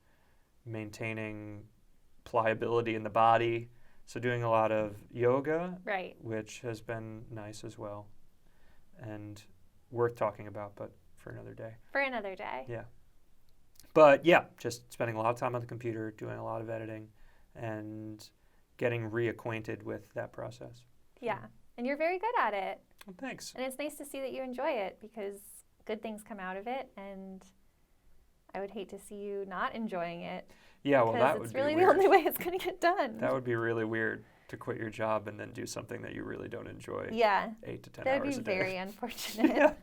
S2: maintaining pliability in the body. So doing a lot of yoga,
S1: Right.
S2: which has been nice as well and worth talking about, but for another day.
S1: For another day.
S2: Yeah. But yeah, just spending a lot of time on the computer, doing a lot of editing, and getting reacquainted with that process.
S1: Yeah. And you're very good at it.
S2: Well, thanks.
S1: And it's nice to see that you enjoy it because good things come out of it. And I would hate to see you not enjoying it.
S2: Yeah, well, that
S1: Because
S2: would
S1: it's
S2: be
S1: really
S2: weird.
S1: the only way it's going to get done.
S2: That would be really weird to quit your job and then do something that you really don't enjoy
S1: Yeah.
S2: 8 to 10
S1: That
S2: hours
S1: would
S2: a
S1: be
S2: day.
S1: very unfortunate.
S2: Yeah.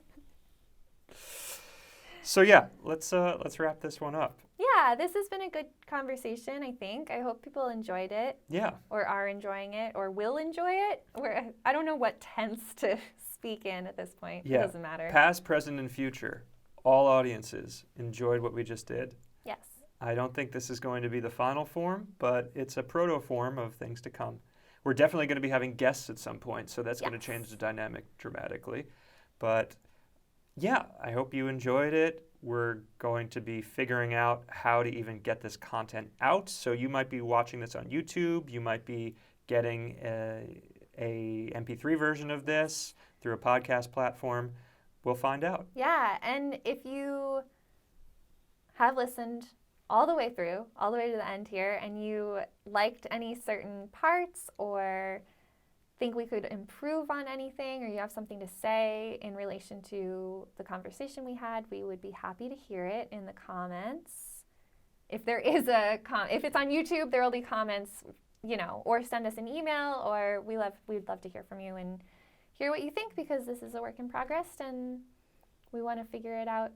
S2: So yeah, let's wrap this one up.
S1: Yeah, this has been a good conversation, I think. I hope people enjoyed it
S2: Yeah.
S1: or are enjoying it or will enjoy it. Or I don't know what tense to speak in at this point.
S2: Yeah.
S1: It doesn't matter.
S2: Past, present, and future. All audiences enjoyed what we just did.
S1: Yes.
S2: I don't think this is going to be the final form, but it's a proto form of things to come. We're definitely going to be having guests at some point, so that's going to
S1: Yes.
S2: change the dynamic dramatically. But yeah, I hope you enjoyed it. We're going to be figuring out how to even get this content out. So you might be watching this on YouTube. You might be getting a MP3 version of this through a podcast platform. We'll find out.
S1: Yeah, and if you have listened all the way through, all the way to the end here, and you liked any certain parts or think we could improve on anything, or you have something to say in relation to the conversation we had, we would be happy to hear it in the comments. If there is if it's on YouTube, there will be comments, or send us an email, or we'd love to hear from you and hear what you think, because this is a work in progress and we want to figure it out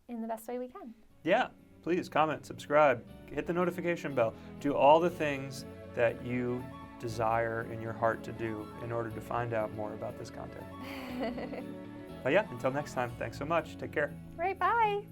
S1: in the best way we can.
S2: Yeah, please comment, subscribe, hit the notification bell. Do all the things that you desire in your heart to do in order to find out more about this content. But yeah, until next time, thanks so much. Take care.
S1: Right, bye.